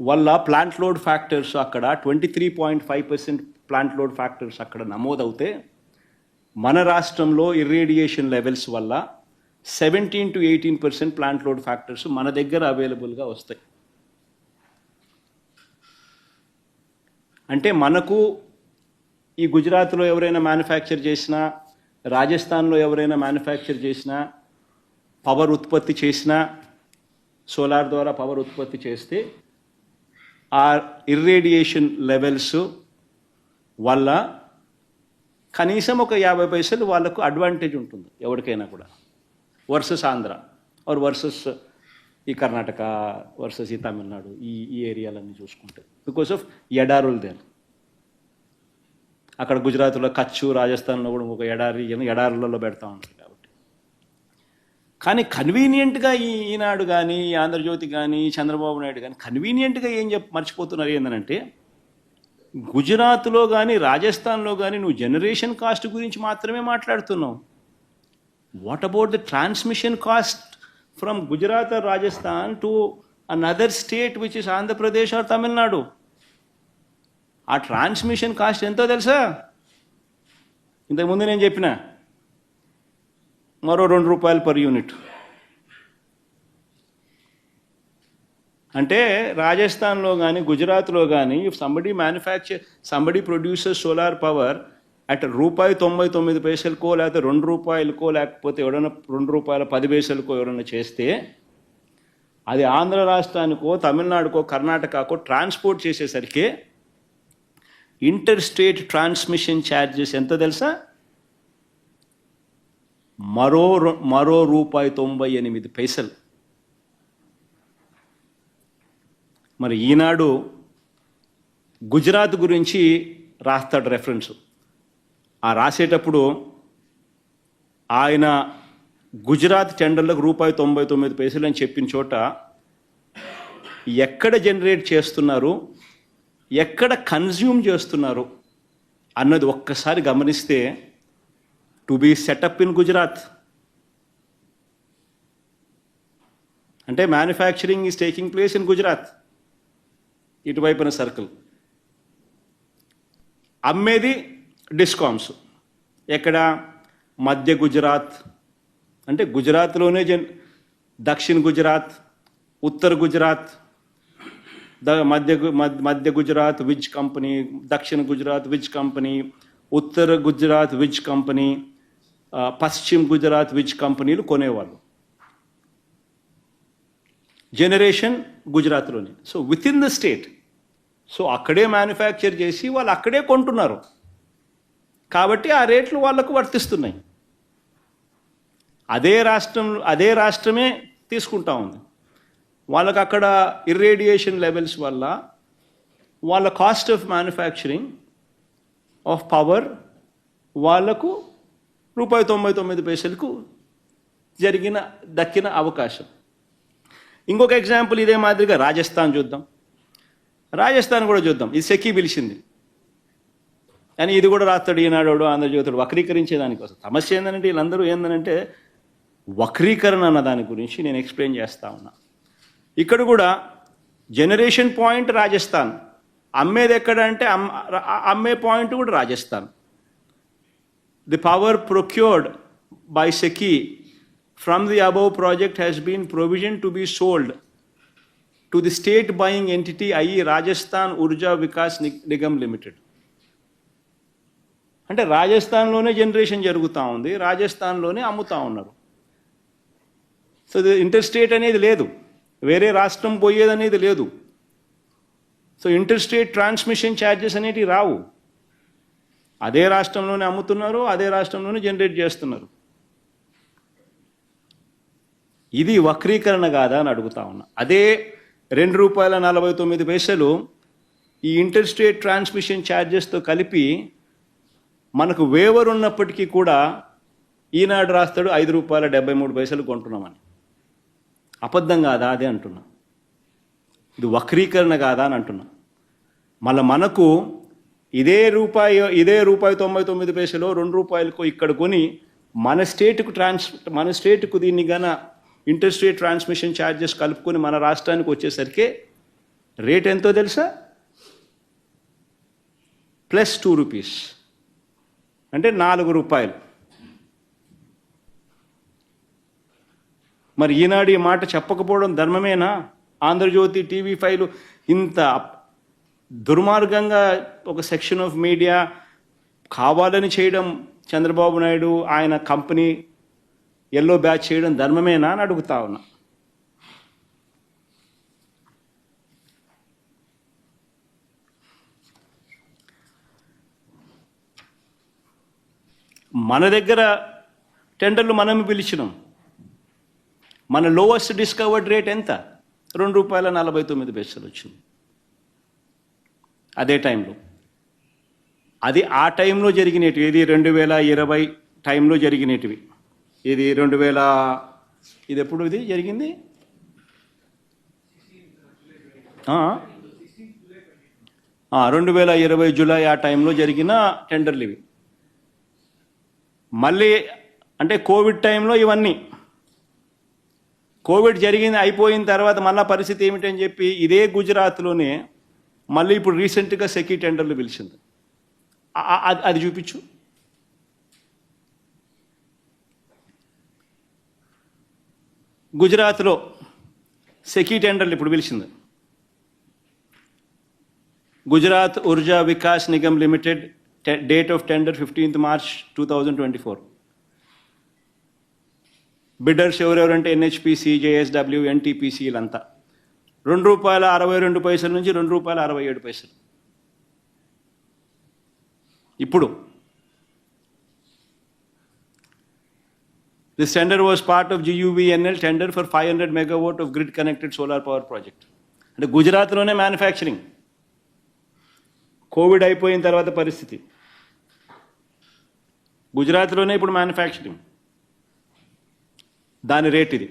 వల్ల ప్లాంట్ లోడ్ ఫ్యాక్టర్స్ అక్కడ 23.5% ప్లాంట్ లోడ్ ఫ్యాక్టర్స్ అక్కడ నమోదవుతే, మన రాష్ట్రంలో ఇర్రేడియేషన్ లెవెల్స్ వల్ల 17 to 18% ప్లాంట్ లోడ్ ఫ్యాక్టర్స్ మన దగ్గర అవైలబుల్గా వస్తాయి. అంటే మనకు ఈ గుజరాత్లో ఎవరైనా మ్యానుఫ్యాక్చర్ చేసినా, రాజస్థాన్లో ఎవరైనా మ్యానుఫ్యాక్చర్ చేసినా, పవర్ ఉత్పత్తి చేసినా, సోలార్ ద్వారా పవర్ ఉత్పత్తి చేస్తే ఆ ఇర్రేడియేషన్ లెవెల్స్ వల్ల కనీసం ఒక 50 పైసలు వాళ్ళకు అడ్వాంటేజ్ ఉంటుంది ఎవరికైనా కూడా, వర్సెస్ ఆంధ్ర ఆర్ వర్సెస్ ఈ కర్ణాటక, వర్సెస్ ఈ తమిళనాడు, ఈ ఏరియాలన్నీ చూసుకుంటే, బికాస్ ఆఫ్ ఎడారులు దేని. అక్కడ గుజరాత్లో కచ్చు, రాజస్థాన్లో కూడా ఒక ఎడారులలో పెడతా ఉంటారు కాబట్టి. కానీ కన్వీనియంట్గా ఈనాడు కానీ, ఆంధ్రజ్యోతి కానీ, చంద్రబాబు నాయుడు కానీ కన్వీనియంట్గా ఏం మర్చిపోతున్నారు ఏంటంటే, గుజరాత్లో కానీ రాజస్థాన్లో కానీ నువ్వు జనరేషన్ కాస్ట్ గురించి మాత్రమే మాట్లాడుతున్నావు. What about the transmission cost from Gujarat or Rajasthan to another state which is Andhra Pradesh or Tamil Nadu? ఆ ట్రాన్స్మిషన్ కాస్ట్ ఎంతో తెలుసా? ఇంతకుముందు నేను చెప్పిన మరో ₹2 per యూనిట్. అంటే రాజస్థాన్లో కానీ గుజరాత్లో కానీ somebody producer solar power at ₹99 లేకపోతే ₹2 లేకపోతే ఎవరైనా ₹2.10 ఎవరైనా చేస్తే, అది ఆంధ్ర రాష్ట్రానికో, తమిళనాడుకో, కర్ణాటకకో ట్రాన్స్పోర్ట్ చేసేసరికి ఇంటర్ స్టేట్ ట్రాన్స్మిషన్ ఛార్జెస్ ఎంత తెలుసా? మరో ₹1.98. మరి ఈనాడు గుజరాత్ గురించి రాస్తాడు రెఫరెన్స్. ఆ రాసేటప్పుడు ఆయన గుజరాత్ టెండర్లకు ₹99 అని చెప్పిన చోట ఎక్కడ జనరేట్ చేస్తున్నారు, ఎక్కడ కన్జ్యూమ్ చేస్తున్నారు అన్నది ఒక్కసారి గమనిస్తే, to be setup in Gujarat అంటే manufacturing is taking place in Gujarat, ఇటువైపున సర్కిల్. అమ్మేది డిస్కామ్స్ ఎక్కడ? మధ్య గుజరాత్, అంటే గుజరాత్లోనే దక్షిణ గుజరాత్, ఉత్తర గుజరాత్, మధ్య గుజరాత్ విజ్ కంపెనీ, దక్షిణ గుజరాత్ విజ్ కంపెనీ, ఉత్తర గుజరాత్ విజ్ కంపెనీ, పశ్చిమ గుజరాత్ విజ్ కంపెనీలు కొనేవాళ్ళు. జనరేషన్ గుజరాత్లోనే. So with in the state, so అక్కడే మ్యానుఫ్యాక్చర్ చేసి వాళ్ళు అక్కడే కొంటున్నారు కాబట్టి ఆ రేట్లు వాళ్ళకు వర్తిస్తున్నాయి. అదే రాష్ట్రమే తీసుకుంటా ఉంది. వాళ్ళకు అక్కడ ఇర్రేడియేషన్ లెవెల్స్ వల్ల వాళ్ళ cost of manufacturing of power వాళ్ళకు ₹99 దక్కిన అవకాశం. ఇంకొక ఎగ్జాంపుల్ ఇదే మాదిరిగా రాజస్థాన్ చూద్దాం. రాజస్థాన్ కూడా చూద్దాం. ఇది సెకీ పిలిచింది కానీ ఇది కూడా రాస్తాడు ఈనాడు, ఆంధ్రజ్యోతుడు వక్రీకరించేదానికోసం. సమస్య ఏంటంటే వీళ్ళందరూ ఏంటంటే వక్రీకరణ అన్న దాని గురించి నేను ఎక్స్ప్లెయిన్ చేస్తా ఉన్నా. ఇక్కడ కూడా జనరేషన్ పాయింట్ రాజస్థాన్, అమ్మేది ఎక్కడ అంటే అమ్మే పాయింట్ కూడా Rajasthan. The power procured by SECI from the above project has been provisioned to be sold to the state buying entity, i.e. Rajasthan Urja Vikas Nigam Limited. అంటే రాజస్థాన్లోనే జనరేషన్ జరుగుతూ ఉంది, రాజస్థాన్లోనే అమ్ముతూ ఉన్నారు. సో ఇంటర్ స్టేట్ అనేది లేదు, వేరే రాష్ట్రం పోయేదనేది లేదు. So inter state transmission charges అనేటివి రావు. అదే రాష్ట్రంలోనే అమ్ముతున్నారు, అదే రాష్ట్రంలోనే జనరేట్ చేస్తున్నారు. ఇది వక్రీకరణ కాదా అని అడుగుతా ఉన్నా. అదే ₹2.49 ఈ ఇంటర్ స్టేట్ ట్రాన్స్మిషన్ ఛార్జెస్తో కలిపి మనకు వేవర్ ఉన్నప్పటికీ కూడా ఈనాడు రాస్తాడు ₹5.73 కొంటున్నామని. అబద్ధం కాదా అదే అంటున్నా. ఇది వక్రీకరణ కాదా అని అంటున్నా. మళ్ళీ మనకు ఇదే ₹1.99 ₹2 ఇక్కడ కొని మన స్టేట్కు దీన్ని గన ఇంటర్ స్టేట్ ట్రాన్స్మిషన్ ఛార్జెస్ కలుపుకొని మన రాష్ట్రానికి వచ్చేసరికి రేట్ ఎంతో తెలుసా? +2 అంటే ₹4. మరి ఈనాడు ఈ మాట చెప్పకపోవడం ధర్మమేనా? ఆంధ్రజ్యోతి, TV5 ఇంత దుర్మార్గంగా ఒక సెక్షన్ ఆఫ్ మీడియా కావాలని చేయడం, చంద్రబాబు నాయుడు ఆయన కంపెనీ ఎల్లో బ్యాచ్ చేయడం ధర్మమేనా అని అడుగుతా ఉన్నా. మన దగ్గర టెండర్లు మనం పిలిచినాం. మన లోవెస్ట్ డిస్కవర్డ్ రేట్ ఎంత? ₹2.49 వచ్చింది అదే టైంలో. అది ఆ టైంలో జరిగినవి. ఇది 2020 టైంలో జరిగినవి. ఇది ఇది ఎప్పుడు ఇది జరిగింది? 2020 జూలై ఆ టైంలో జరిగిన టెండర్లు ఇవి. మళ్ళీ అంటే కోవిడ్ టైంలో ఇవన్నీ. కోవిడ్ జరిగింది, అయిపోయిన తర్వాత మళ్ళీ పరిస్థితి ఏమిటని చెప్పి ఇదే గుజరాత్లోనే మళ్ళీ ఇప్పుడు రీసెంట్గా సెకీ టెండర్లు పిలిచింది. అది చూపించు. గుజరాత్లో సెకీ టెండర్లు ఇప్పుడు పిలిచింది. Gujarat Urja Vikas Nigam limited, date of tender 15th March 2024. Bidders ఎవరెవరంటే NHPC, JSW, NTPC వీళ్ళంతా. ₹2.62 నుంచి ₹2.67. ఇప్పుడు this tender was part of GUVNL tender for 500 megawatt of grid connected solar power project. అంటే గుజరాత్లోనే మ్యానుఫ్యాక్చరింగ్. కోవిడ్ అయిపోయిన తర్వాత పరిస్థితి గుజరాత్లోనే ఇప్పుడు మ్యానుఫ్యాక్చరింగ్. దాని రేట్ ఇది.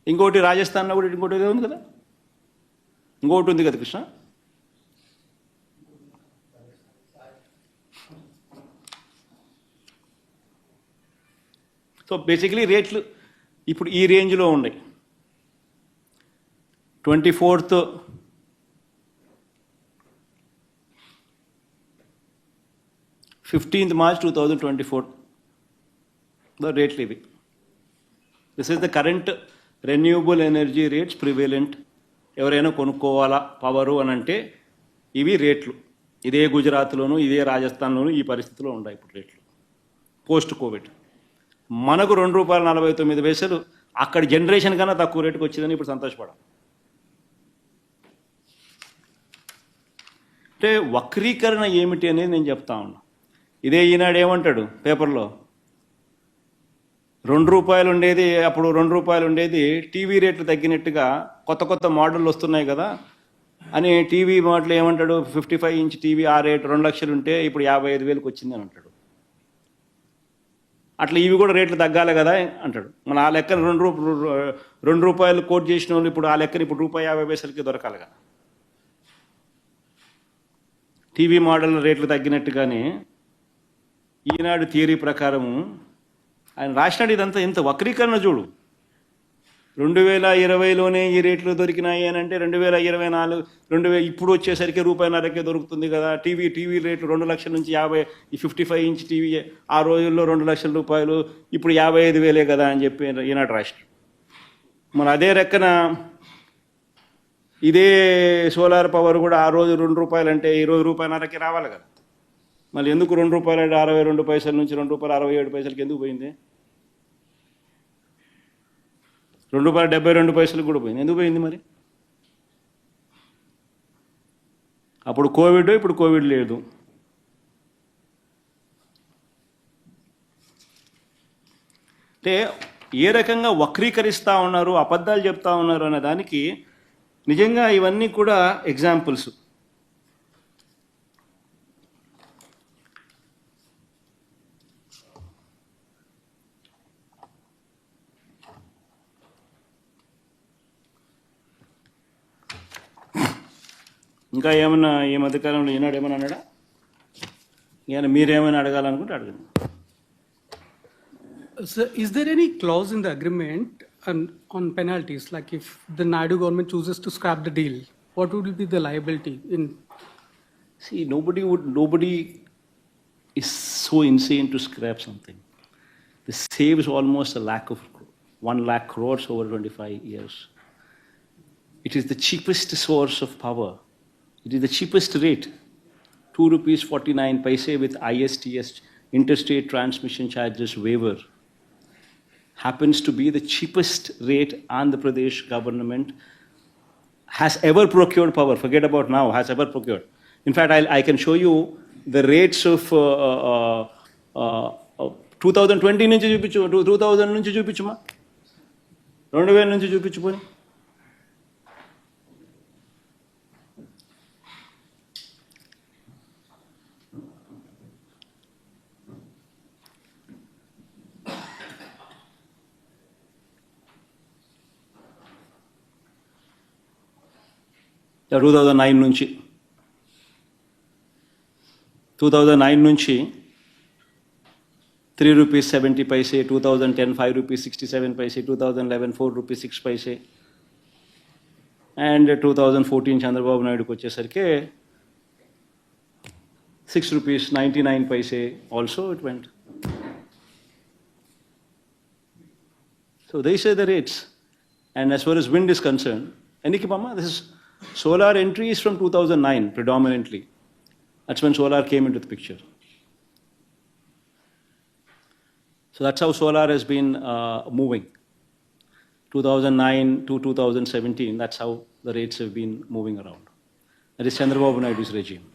ఇంకోటి రాజస్థాన్లో కూడా ఇంకోటి ఉంది కదా, ఇంకోటి ఉంది కదా కృష్ణ. సో బేసిక్లీ రేట్లు ఇప్పుడు ఈ రేంజ్లో ఉన్నాయి. 24th March 2024 రేట్లు ఇవి. This is the current renewable energy rates prevalent. ఎవరైనా కొనుక్కోవాలా పవరు అని అంటే ఇవి రేట్లు. ఇదే గుజరాత్లోను ఇదే రాజస్థాన్లోను ఈ పరిస్థితిలో ఉన్నాయి ఇప్పుడు రేట్లు పోస్ట్ కోవిడ్. మనకు ₹2.49 అక్కడ జనరేషన్ కన్నా తక్కువ రేటుకు వచ్చిందని ఇప్పుడు సంతోషపడాలి. అంటే వక్రీకరణ ఏమిటి అనేది నేను చెప్తా ఉన్నా. ఇదే ఈనాడు ఏమంటాడు పేపర్లో, ₹2 ఉండేది అప్పుడు ₹2 ఉండేది టీవీ రేట్లు తగ్గినట్టుగా కొత్త కొత్త మోడళ్ళు వస్తున్నాయి కదా అని టీవీ మోడల్ ఏమంటాడు, 55 inch టీవీ ఆ రేటు 2 లక్షలు ఉంటే ఇప్పుడు 55,000కి వచ్చింది అని అంటాడు. అట్లా ఇవి కూడా రేట్లు తగ్గాలి కదా అంటాడు. మన ఆ లెక్కన ₹2 కోట్ చేసిన వాళ్ళు ఇప్పుడు ఆ లెక్కన ఇప్పుడు ₹1.50 దొరకాలి కదా. టీవీ మోడల్ రేట్లు తగ్గినట్టుగానే ఈనాడు థియరీ ప్రకారము ఆయన రాసినాడు. ఇదంతా ఎంత వక్రీకరణ చూడు. 2020లోనే ఈ రేట్లు దొరికినాయి అని అంటే 2024 ఇప్పుడు వచ్చేసరికి ₹1.50 దొరుకుతుంది కదా. టీవీ రేట్లు 2 లక్షల నుంచి 55 inch టీవీ ఆ రోజుల్లో ₹2 లక్షల, ఇప్పుడు 55,000 కదా అని చెప్పి ఈనాడు రాసినాడు. మన అదే రెక్కన ఇదే సోలార్ పవర్ కూడా ఆ రోజు ₹2 అంటే ఈరోజు ₹1.5కి రావాలి కదా. మళ్ళీ ఎందుకు ₹2.62 నుంచి ₹2.67కి ఎందుకు పోయింది? ₹2.72 కూడా పోయింది. ఎందుకు పోయింది మరి? అప్పుడు కోవిడ్, ఇప్పుడు కోవిడ్ లేదు. అంటే ఏ రకంగా వక్రీకరిస్తూ ఉన్నారు, అబద్ధాలు చెప్తా ఉన్నారు అనే దానికి నిజంగా ఇవన్నీ కూడా ఎగ్జాంపుల్స్. ఇంకా ఏమన్నా ఈ మధ్యకాలంలో ఈనాడు ఏమన్నా అన్నాడా? ఈయన మీరేమైనా అడగాలనుకుంటే అడగండి. So, is there any clause in the agreement on penalties? Like if the Naidu government chooses to scrap the deal, what would be the liability in? See, nobody is so insane to scrap something. This saves almost 1 lakh crores over 25 years. It is the cheapest source of power. It is the cheapest rate, ₹2.49 with ISTS, interstate transmission charges waiver. Happens to be the cheapest rate Andhra Pradesh government has ever procured power. Forget about now, has ever procured. In fact, I can show you the rates of 2020 నుంచి చూపించు, 2000 నుంచి చూపించుమా, 2000 నుంచి చూపించుకొని. నుంచి 2009 నుంచి ₹3.70, 2010 ₹5.67, 2011 ₹4.06, and 2014 Chandrababu నాయుడుకి వచ్చేసరికి ₹6.99 also it went. So these are the rates. And as far as wind is concerned, this is solar entry is from 2009 predominantly. That's when solar came into the picture. So that's how solar has been moving. 2009 to 2017, that's how the rates have been moving around. That is Chandrababu Naidu's regime.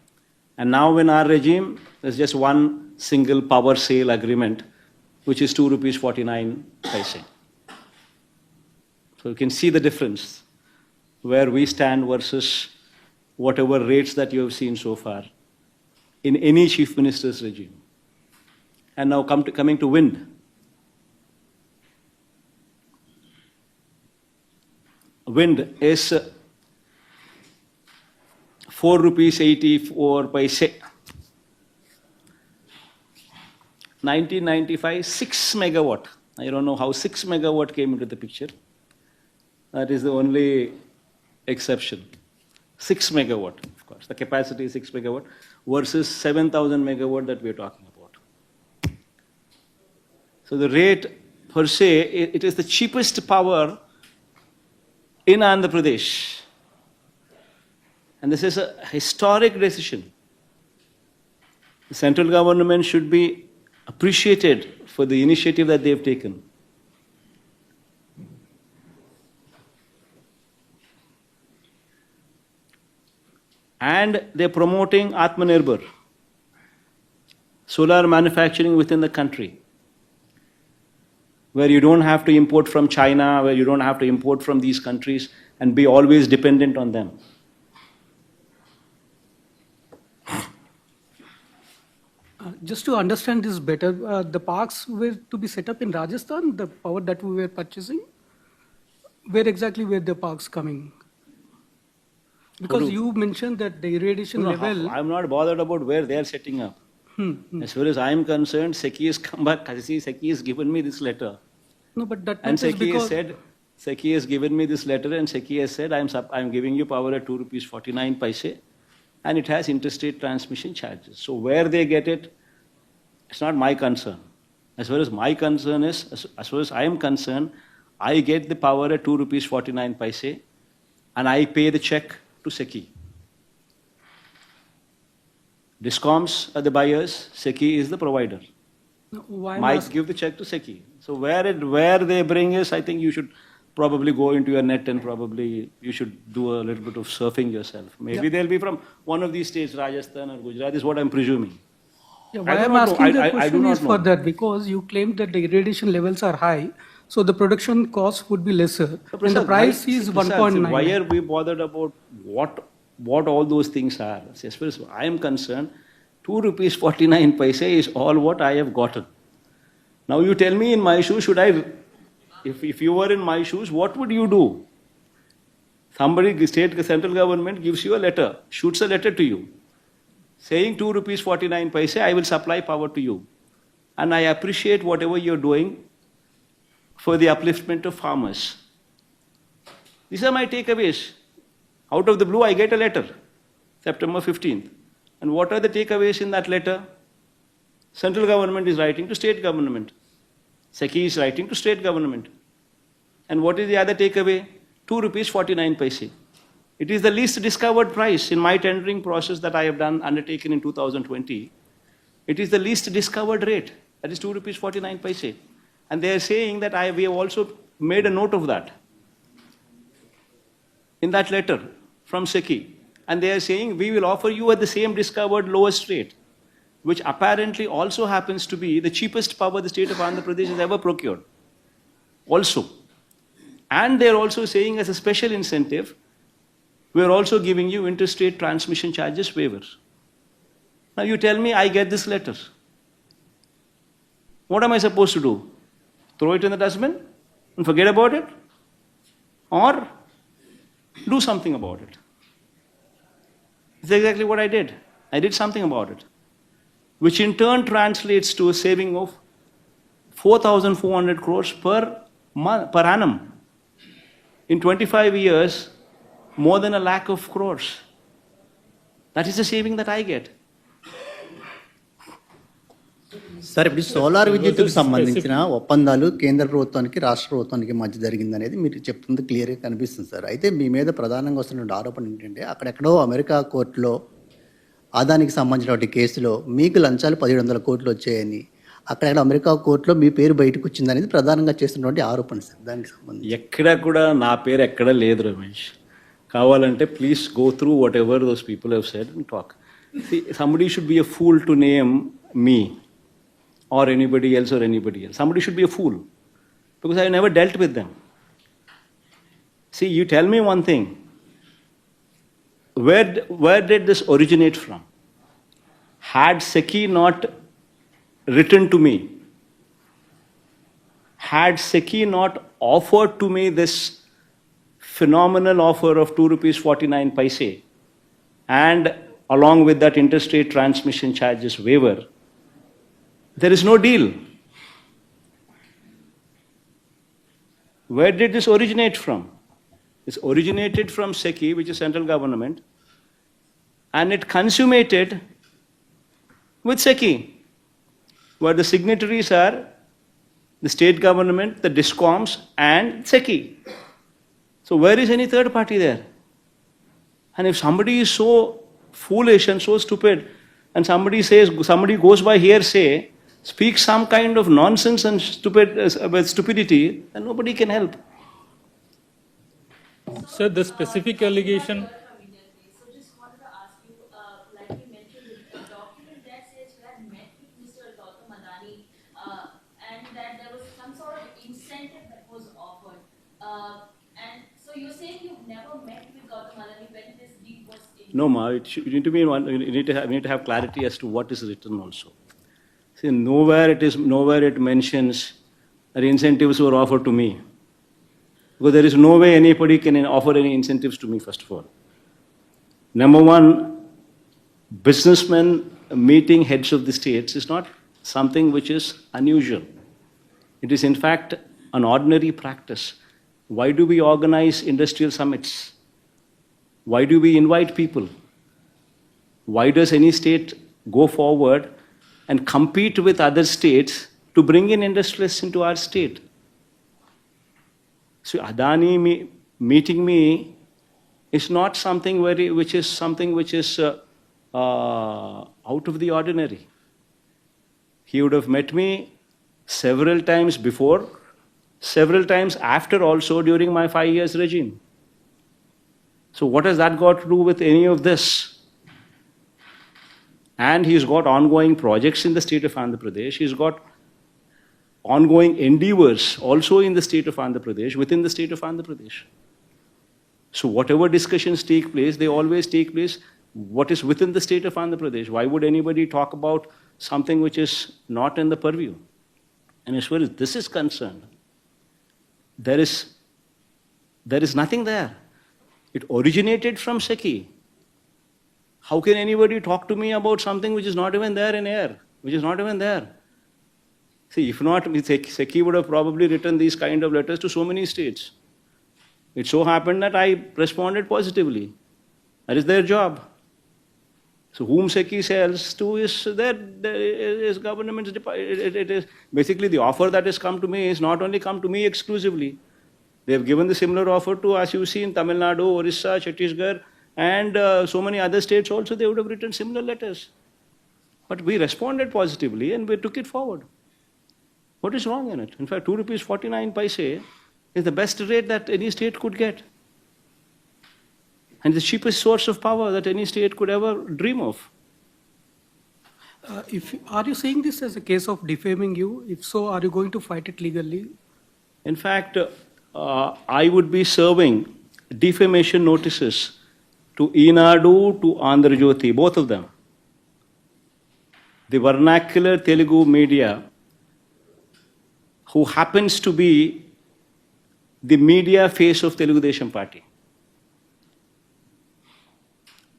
And now in our regime, there's just one single power sale agreement, which is ₹2.49. So you can see the difference where we stand versus whatever rates that you have seen so far in any chief minister's regime. And now coming to wind. Wind is ₹4.84. 1995, 6 megawatt. I don't know how 6 megawatt came into the picture. That is the only exception. 6 megawatt, of course. The capacity is 6 megawatt versus 7,000 megawatt that we are talking about. So the rate per se, it is the cheapest power in Andhra Pradesh. And this is a historic decision. The central government should be appreciated for the initiative that they have taken. And they're promoting Atmanirbhar, solar manufacturing within the country, where you don't have to import from China, where you don't have to import from these countries and be always dependent on them. Just to understand this better, the parks were to be set up in Rajasthan, the power that we were purchasing. Where exactly were the parks coming? Because you mentioned that the irradiation level. I'm not bothered about where they are setting up. As far as I'm concerned, SECI has come back. SECI has given me this letter. No, but that and is because SECI has given me this letter, and SECI has said I'm giving you power at ₹2.49, and it has interstate transmission charges. So where they get it, it's not my concern. As far as my concern is, as far as I am concerned, I get the power at ₹2.49 and I pay the check to SECI. Discoms are the buyers, SECI is the provider. Why I'm Mike asking- give the check to SECI. So where they bring is, I think you should probably go into your net and probably you should do a little bit of surfing yourself. Maybe they'll be from one of these states, Rajasthan or Gujarat, is what I'm presuming. Yeah, I why do I'm not know. asking the I do question not is for know. that because you claimed that the irradiation levels are high, so the production cost would be lesser, So, and the Prasad, price why- is Prasad, 1.9. Why are we bothered about what all those things are? See, as far as I am concerned, 2 rupees 49 paise is all what I have gotten. Now you tell me in my shoes, if you were in my shoes, what would you do? Somebody, central government gives you a letter, shoots a letter to you, saying 2 rupees 49 paise, I will supply power to you. And I appreciate whatever you're doing for the upliftment of farmers. These are my takeaways. Out of the blue, I get a letter, September 15th. And what are the takeaways in that letter? Central government is writing to state government. SECI is writing to state government. And what is the other takeaway? 2 rupees 49 paise. It is the least discovered price in my tendering process that I have undertaken in 2020. It is the least discovered rate. That is 2 rupees 49 paise. And they are saying that we have also made a note of that in that letter from SECI. And they are saying we will offer you at the same discovered lowest rate, which apparently also happens to be the cheapest power the state of Andhra Pradesh has ever procured. Also. And they're also saying as a special incentive, we're also giving you interstate transmission charges waivers. Now you tell me I get this letter. What am I supposed to do? Throw it in the dustbin and forget about it? Or do something about it? It's exactly what I did. I did something about it, which in turn translates to a saving of 4,400 crores per annum. In 25 years, more than 1 lakh of crores. That is the saving that I get. Sir ఇప్పుడు solar విద్యుత్తుకు సంబంధించిన ఒప్పందాలు కేంద్ర ప్రభుత్వానికి రాష్ట్ర ప్రభుత్వానికి మధ్య జరిగిందనేది మీరు చెప్తుంది క్లియర్గా కనిపిస్తుంది సార్. అయితే మీ మీద ప్రధానంగా వస్తున్న ఆరోపణ ఏంటంటే అక్కడెక్కడో అమెరికా కోర్టులో అదానికి సంబంధించిన కేసులో మీకు లంచాలు 1,700 కోట్లు వచ్చాయని అక్కడ అమెరికా కోర్టులో మీ పేరు బయటకు వచ్చిందనేది ప్రధానంగా చేస్తున్నటువంటి ఆరోపణ సార్. దానికి సంబంధించి ఎక్కడ కూడా నా పేరు ఎక్కడ లేదు రమేష్. కావాలంటే please go through what ever those people have said and talk. Somebody should be a fool to name me or anybody else. Somebody should be a fool because I never dealt with them. See, you tell me one thing. Where did this originate from? Had SECI not written to me, had SECI not offered to me this phenomenal offer of 2 rupees 49 paise and along with that interstate transmission charges waiver, there is no deal. Where did this originate from? This originated from SECI, which is central government, and it consummated with SECI, where the signatories are the state government, the DISCOMs, and SECI. So where is any third party there? And if somebody is so foolish and so stupid, and somebody goes by hearsay, speaks some kind of nonsense and stupidity, then nobody can help. Sir, the specific allegation. So just wanted to ask you, like you mentioned, the document that says you had met with Mr. Gautam Adani and that there was some sort of incentive that was offered. And so you're saying you've never met with Gautam Adani when this deal was in? No, Ma, you need to have clarity as to what is written also. See, nowhere it mentions that incentives were offered to me. Because there is no way anybody can offer any incentives to me, first of all. Number one, businessmen meeting heads of the states is not something which is unusual. It is in fact an ordinary practice. Why do we organize industrial summits? Why do we invite people? Why does any state go forward and compete with other states to bring in industrialists into our state? So Adani meeting me It's not something which is out of the ordinary. He would have met me several times before, several times after also during my 5 years regime. So what has that got to do with any of this? And he's got ongoing projects in the state of Andhra Pradesh. He's got ongoing endeavors also in the state of Andhra Pradesh, within the state of Andhra Pradesh. So whatever discussions take place, they always take place what is within the state of Andhra Pradesh. Why would anybody talk about something which is not in the purview? And as far as this is concerned, there is nothing there. It originated from SECI. How can anybody talk to me about something which is not even there in air, which is not even there? See, if not, SECI would have probably written these kind of letters to so many states. It so happened that I responded positively. That is their job. So whom SECI sells to is government's department. It is basically the offer that has come to me is not only come to me exclusively. They have given the similar offer to, as you see, in Tamil Nadu, Orissa, Chhattisgarh, and so many other states also. They would have written similar letters. But we responded positively and we took it forward. What is wrong in it? In fact, 2 rupees 49 paise is the best rate that any state could get. And the cheapest source of power that any state could ever dream of. Are you saying this as a case of defaming you? If so, are you going to fight it legally? In fact, I would be serving defamation notices to Eenadu, to Andhra Jyoti, both of them. The vernacular Telugu media, who happens to be the media face of Telugu Desam Party.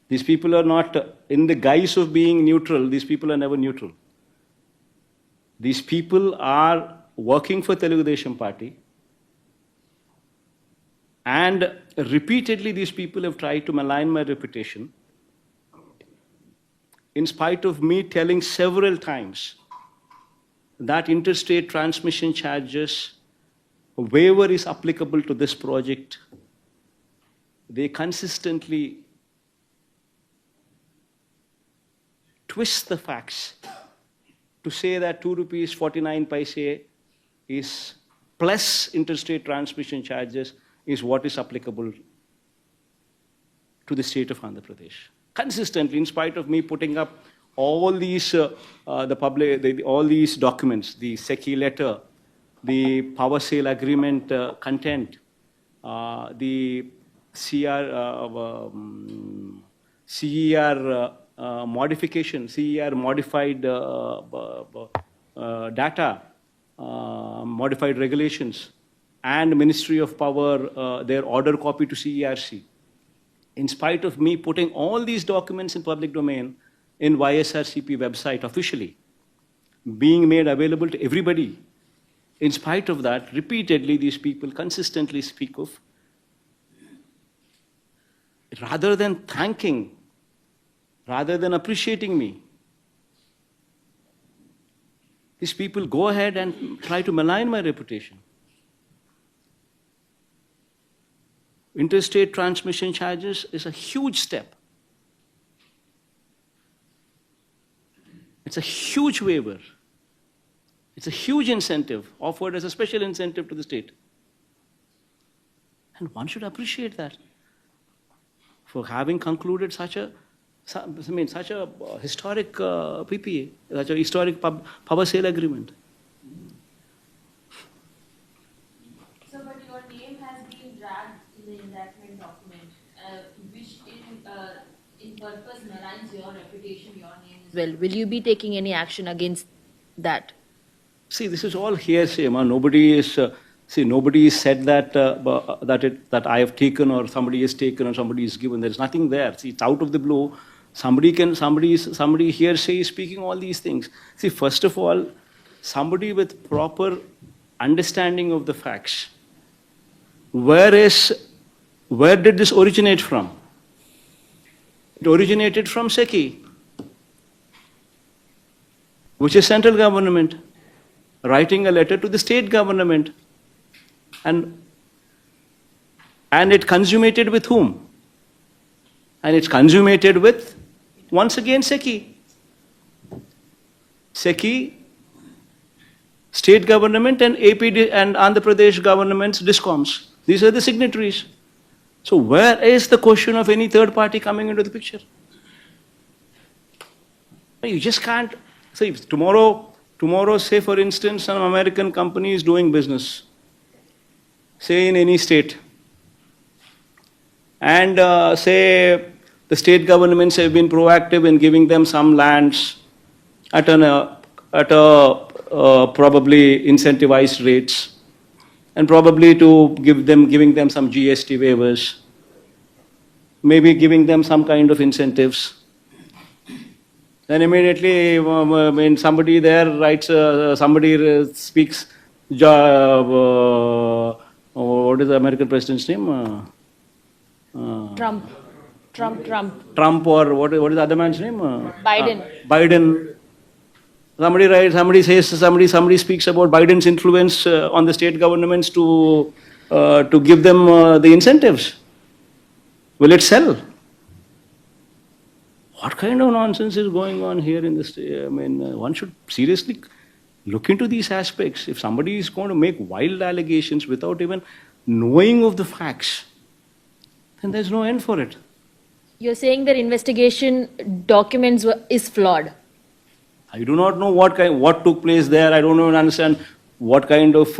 These people are not, in the guise of being neutral, these people are never neutral. These people are working for Telugu Desam Party. And repeatedly these people have tried to malign my reputation, in spite of me telling several times that interstate transmission charges waiver is applicable to this project. They consistently twist the facts to say that 2 rupees 49 paise is plus interstate transmission charges is what is applicable to the state of Andhra Pradesh. Consistently, in spite of me putting up all these, all these documents, the SECI letter, the power sale agreement content, the CER modification, CER modified data, modified regulations, and Ministry of Power, their order copy to CERC. In spite of me putting all these documents in public domain in YSRCP website officially, being made available to everybody, in spite of that, repeatedly these people consistently speak of, rather than thanking, rather than appreciating me, these people go ahead and try to malign my reputation. Interstate transmission charges is a huge step. It's a huge waiver. It's a huge incentive offered as a special incentive to the state. And one should appreciate that for having concluded such a historic PPA, such a historic power sale agreement. So, but your name has been dragged in the indictment document, which in purpose maligns your reputation, your name as well. Will you be taking any action against that? See, this is all hearsay. Nobody is said that that I have taken or somebody has taken or somebody is given. There is nothing there. See, it's out of the blue. Somebody hearsay is speaking all these things. See, first of all, somebody with proper understanding of the facts. Where did this originate from? It originated from SECI, which is central government, writing a letter to the state government. And it consummated with whom? And it's consummated with, once again, SECI. SECI, state government, and APD and Andhra Pradesh government's DISCOMs. These are the signatories. So where is the question of any third party coming into the picture? You just can't. See, tomorrow, say for instance, some American company is doing business, say in any state, and say the state governments have been proactive in giving them some lands at probably incentivized rates, and probably to giving them some GST waivers, maybe giving them some kind of incentives. Then immediately, when somebody there writes, somebody speaks, what is the American president's name? Trump. Trump, or what is the other man's name? Biden. Biden. Somebody writes, somebody says, somebody speaks about Biden's influence on the state governments to give them the incentives. Will it sell? What kind of nonsense is going on here in this? I mean, one should seriously look into these aspects. If somebody is going to make wild allegations without even knowing of the facts, then there's no end for it. You're saying that investigation documents is flawed. I do not know what took place there. I don't even understand what kind of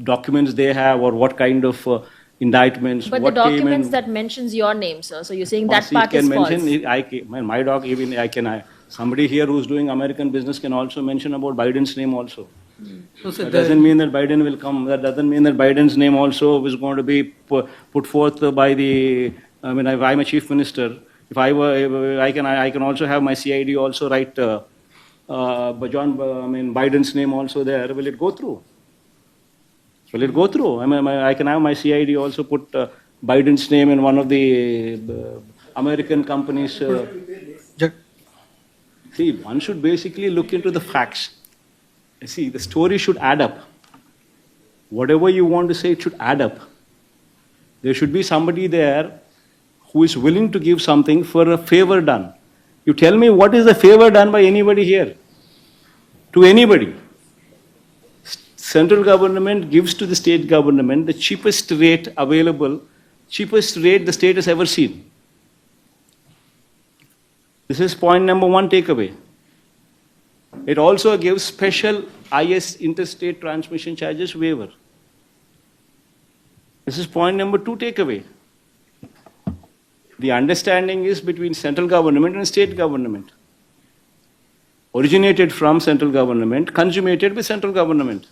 documents they have, or what kind of indictments. But what the documents came in. that mentions your name, sir. So you're saying Or that see, part can is mention, false. my dog, even somebody here who's doing American business can also mention about Biden's name also. So, sir, That doesn't mean that Biden will come. That doesn't mean that Biden's name also is going to be put forth by the. I mean, if I'm a chief minister, if I were, I can also have my CID also write Biden's name also there. Will it go through? Will it go through? I mean, I can have my CID also put Biden's name in one of the American companies. See, one should basically look into the facts. See, the story should add up. Whatever you want to say, it should add up. There should be somebody there who is willing to give something for a favor done. You tell me, what is a favor done by anybody here? To anybody. Central government gives to the state government the cheapest rate available, cheapest rate the state has ever seen. This is point number one takeaway. It also gives special IS interstate transmission charges waiver. This is point number two takeaway. The understanding is between central government and state government. Originated from central government, consummated with central government.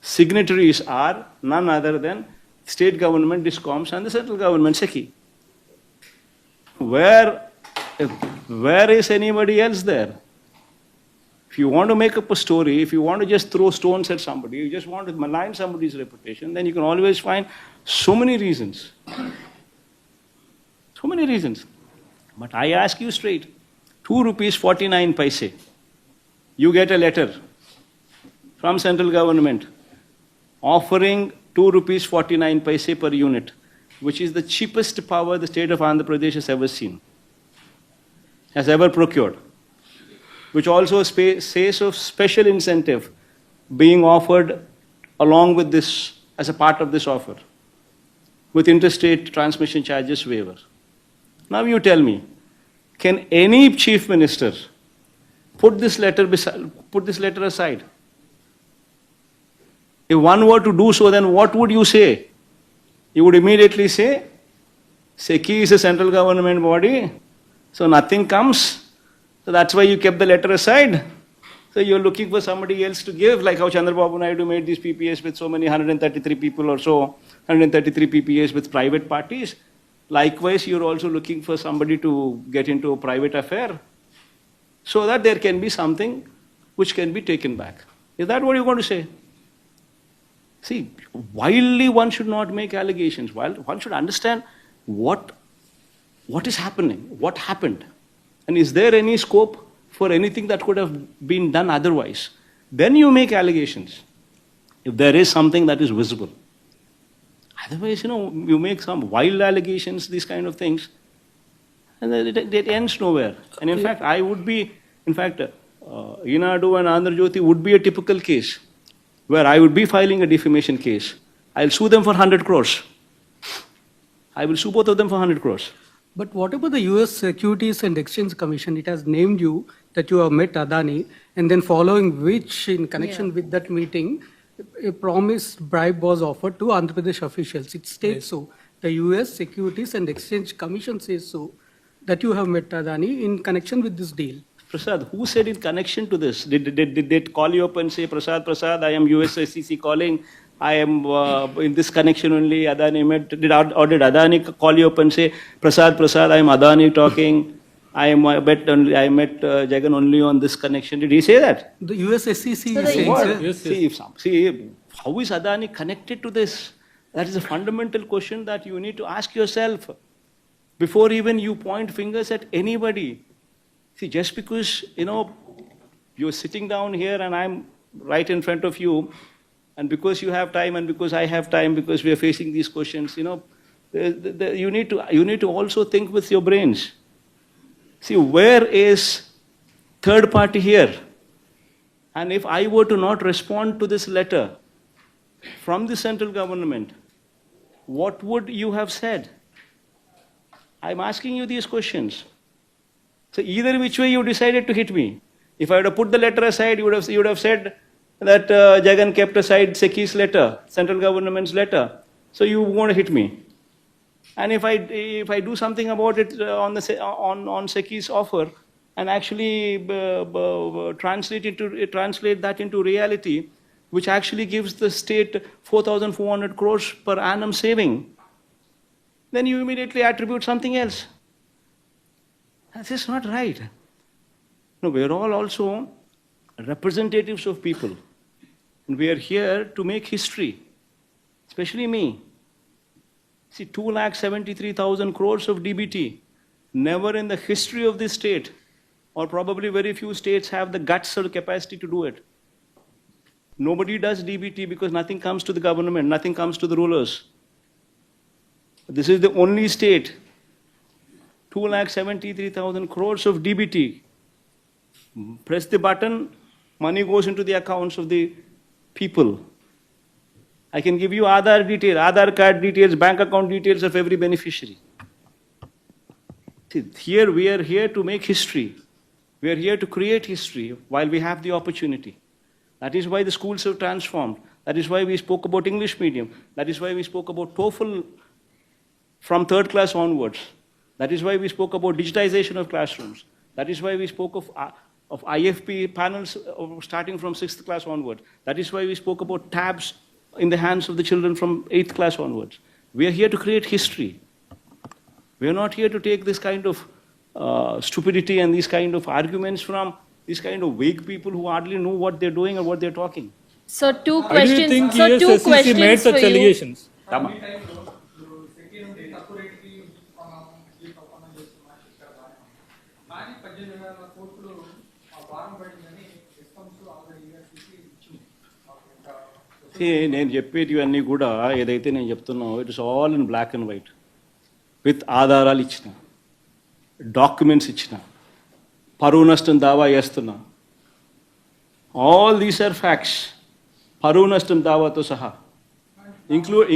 Signatories are none other than state government, DISCOMs, and the central government, SECI. Where is anybody else there? If you want to make up a story, if you want to just throw stones at somebody, you just want to malign somebody's reputation, then you can always find so many reasons. So many reasons. But I ask you straight, 2 rupees 49 paise. You get a letter from central government offering 2 rupees 49 paise per unit, which is the cheapest power the state of Andhra Pradesh has ever seen, has ever procured, which also says of special incentive being offered along with this, as a part of this offer, with interstate transmission charges waiver. Now you tell me, can any chief minister put this letter aside? If one were to do so, then what would you say? You would immediately say, SECI is a central government body, so nothing comes. So that's why you kept the letter aside. So you're looking for somebody else to give, like how Chandrababu Naidu made these PPAs with so many 133 people or so, 133 PPAs with private parties. Likewise, you're also looking for somebody to get into a private affair so that there can be something which can be taken back. Is that what you're going to say? See, wildly one should not make allegations. One should understand what is happening, what happened. And is there any scope for anything that could have been done otherwise? Then you make allegations. If there is something that is visible. Otherwise, you make some wild allegations, these kind of things, and then it ends nowhere. And in fact, Inadu and Andhra Jyoti would be a typical case where I would be filing a defamation case. I'll sue them for 100 crores. I will sue both of them for 100 crores. But what about the US Securities and Exchange Commission? It has named you that you have met Adani, and then following which, in connection with that meeting, a promised bribe was offered to Andhra Pradesh officials. It states so. The US Securities and Exchange Commission says so, that you have met Adani in connection with this deal. Prasad, who said in connection to this? Did they call you up and say, Prasad, I am US SEC calling, I am in this connection only, Adani met, did Adani call you up and say, Prasad, I am Adani talking, I met Jagan only on this connection. Did he say that? The US SEC is the- saying, What? sir, Yes, See, how is Adani connected to this? That is a fundamental question that you need to ask yourself before even you point fingers at anybody. See, just because, you're sitting down here and I'm right in front of you, and because you have time and because I have time, because we are facing these questions, you need to also think with your brains. See, where is third party here? And if I were to not respond to this letter from the central government, what would you have said? I'm asking you these questions. So either which way you decided to hit me. If I would have put the letter aside, you would have said that Jagan kept aside SECI's letter, central government's letter. So you want to hit me. And if I do something about it on SECI's offer and actually translate that into reality, which actually gives the state 4,400 crores per annum saving, then you immediately attribute something else. That's just not right. No, we are all also representatives of people. And we are here to make history, especially me. See, 2,73,000 crores of DBT. Never in the history of this state, or probably very few states have the guts or the capacity to do it. Nobody does DBT because nothing comes to the government, nothing comes to the rulers. This is the only state. 2,73,000 crores of DBT. Press the button, money goes into the accounts of the people. I can give you Aadhaar card details, bank account details of every beneficiary. See, here we are here to make history. We are here to create history while we have the opportunity. That is why the schools have transformed. That is why we spoke about English medium. That is why we spoke about TOEFL from third class onwards. That is why we spoke about digitization of classrooms. That is why we spoke of IFP panels starting from 6th class onward. That is why we spoke about tabs in the hands of the children from 8th class onwards. We are here to create history. We are not here to take this kind of stupidity and these kind of arguments from these kind of vague people who hardly know what they're doing or what they're talking. So two Why do you think questions. So two US SEC made questions such for you. allegations? Rama. నేను చెప్పేటివన్నీ కూడా ఏదైతే నేను చెప్తున్నానో it is all in black and white with ఆధారాలు ఇచ్చిన documents ఇచ్చిన పరువు నష్టం దావా చేస్తున్నా ఆల్ దీస్ ఆర్ ఫ్యాక్ట్స్ పరువు నష్టం దావాతో సహా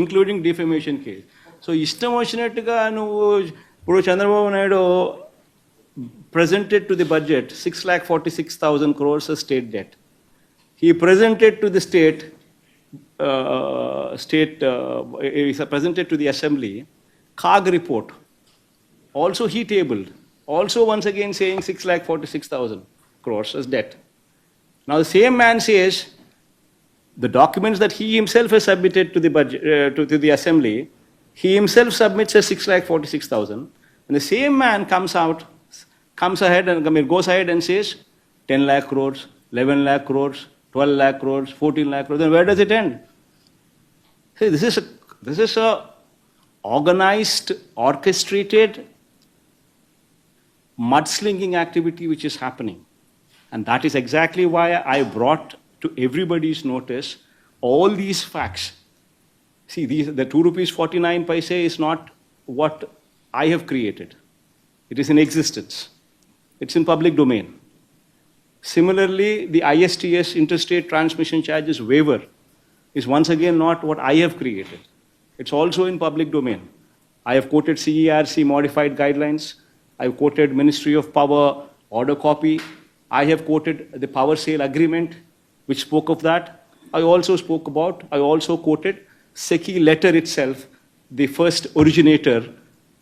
ఇంక్లూడింగ్ డిఫెమేషన్ కేస్ సో ఇష్టం వచ్చినట్టుగా నువ్వు ఇప్పుడు Chandrababu Naidu presented to the budget 6,46,000 crores of state debt. He presented to the presented to the assembly CAG report. Also he tabled. Also once again saying 6,46,000 crores as debt. Now the same man says the documents that he himself has submitted to the budget to the assembly, he himself submits as 6,46,000, and the same man comes ahead and goes ahead and says 10 lakh crores, 11 lakh crores, 12 lakh crores, 14 lakh crores. Then where does it end? See, this is a organized, orchestrated mudslinging activity which is happening. And that is exactly why I brought to everybody's notice all these facts. See, the 2 rupees 49 paise is not what I have created. It is in existence. It's in public domain. Similarly, the ISTS interstate transmission charges waiver is once again not what I have created. It's also in public domain. I have quoted CERC modified guidelines. I've quoted Ministry of Power order copy. I have quoted the power sale agreement, which spoke of that. I also quoted SECI letter itself, the first originator,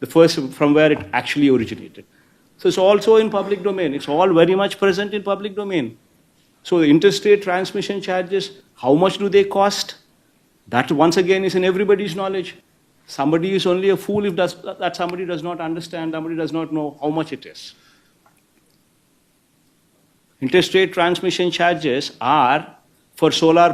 the first from where it actually originated. So it's also in public domain. It's all very much present in public domain. So the interstate transmission charges, how much do they cost? That once again is in everybody's knowledge. Somebody is only a fool if that somebody does not understand, somebody does not know how much it is. Interstate transmission charges are for solar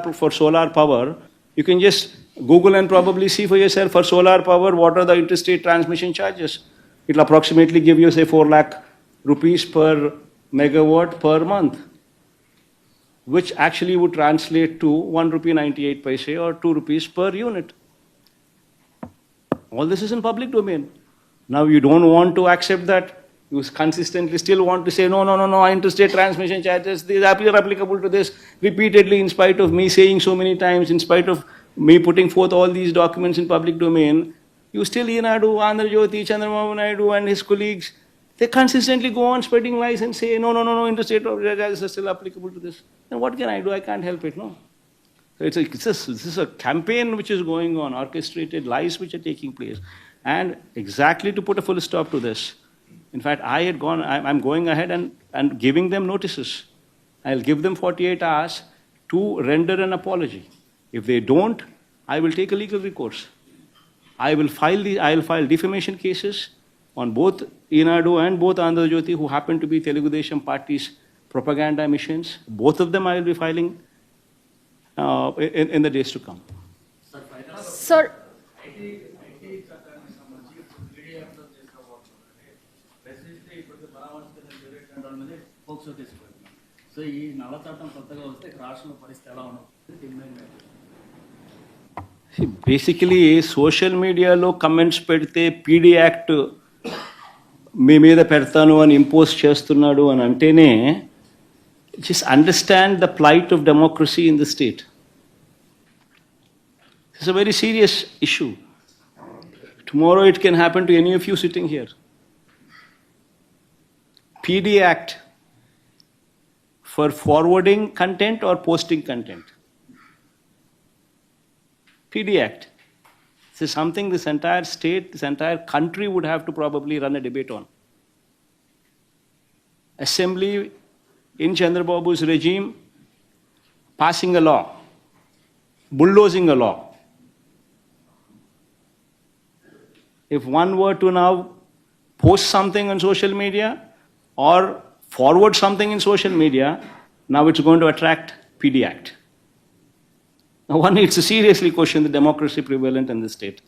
power. You can just Google and probably see for yourself for solar power what are the interstate transmission charges. It will approximately give you say 4 lakh rupees per megawatt per month, which actually would translate to 1 rupee 98 paise or 2 rupees per unit. All this is in public domain. Now you don't want to accept that. You consistently still want to say, no, interstate transmission charges, these are applicable to this repeatedly, in spite of me saying so many times, in spite of me putting forth all these documents in public domain. You still, Enadu, Andhra Jyoti, Chandrababu Naidu and his colleagues, they consistently go on spreading lies and say, no, interstate charges are still applicable to this. Then what can I do? I can't help it, no? So this is a campaign which is going on, orchestrated lies which are taking place. And exactly to put a full stop to this, in fact, I'm going ahead and giving them notices. I'll give them 48 hours to render an apology. If they don't, I will take a legal recourse. I'll file defamation cases on both Enadu and both Andhra Jyoti, who happen to be Telugu Desam Party's propaganda missions. Both of them I will be filing in the days to come. Sir, so ఈ నల్ల చట్టం కొత్తగా వస్తే రాష్ట్రంలో పరిస్థితి ఎలా ఉండదు? Basically social మీడియాలో కమెంట్స్ పెడితే పీడీ యాక్ట్ మీ మీద పెడతాను అని ఇంపోజ్ చేస్తున్నాడు అని అంటేనే just understand the plight of democracy in the state. This is a very serious issue. Tomorrow it can happen to any of you sitting here. PD Act for forwarding content or posting content. PD Act. This is something this entire state, this entire country would have to probably run a debate on. Assembly in Chandrababu's regime passing a law, bulldozing a law. If one were to now post something on social media or forward something in social media, now it's going to attract PD Act. Now one needs to seriously question the democracy prevalent in the state.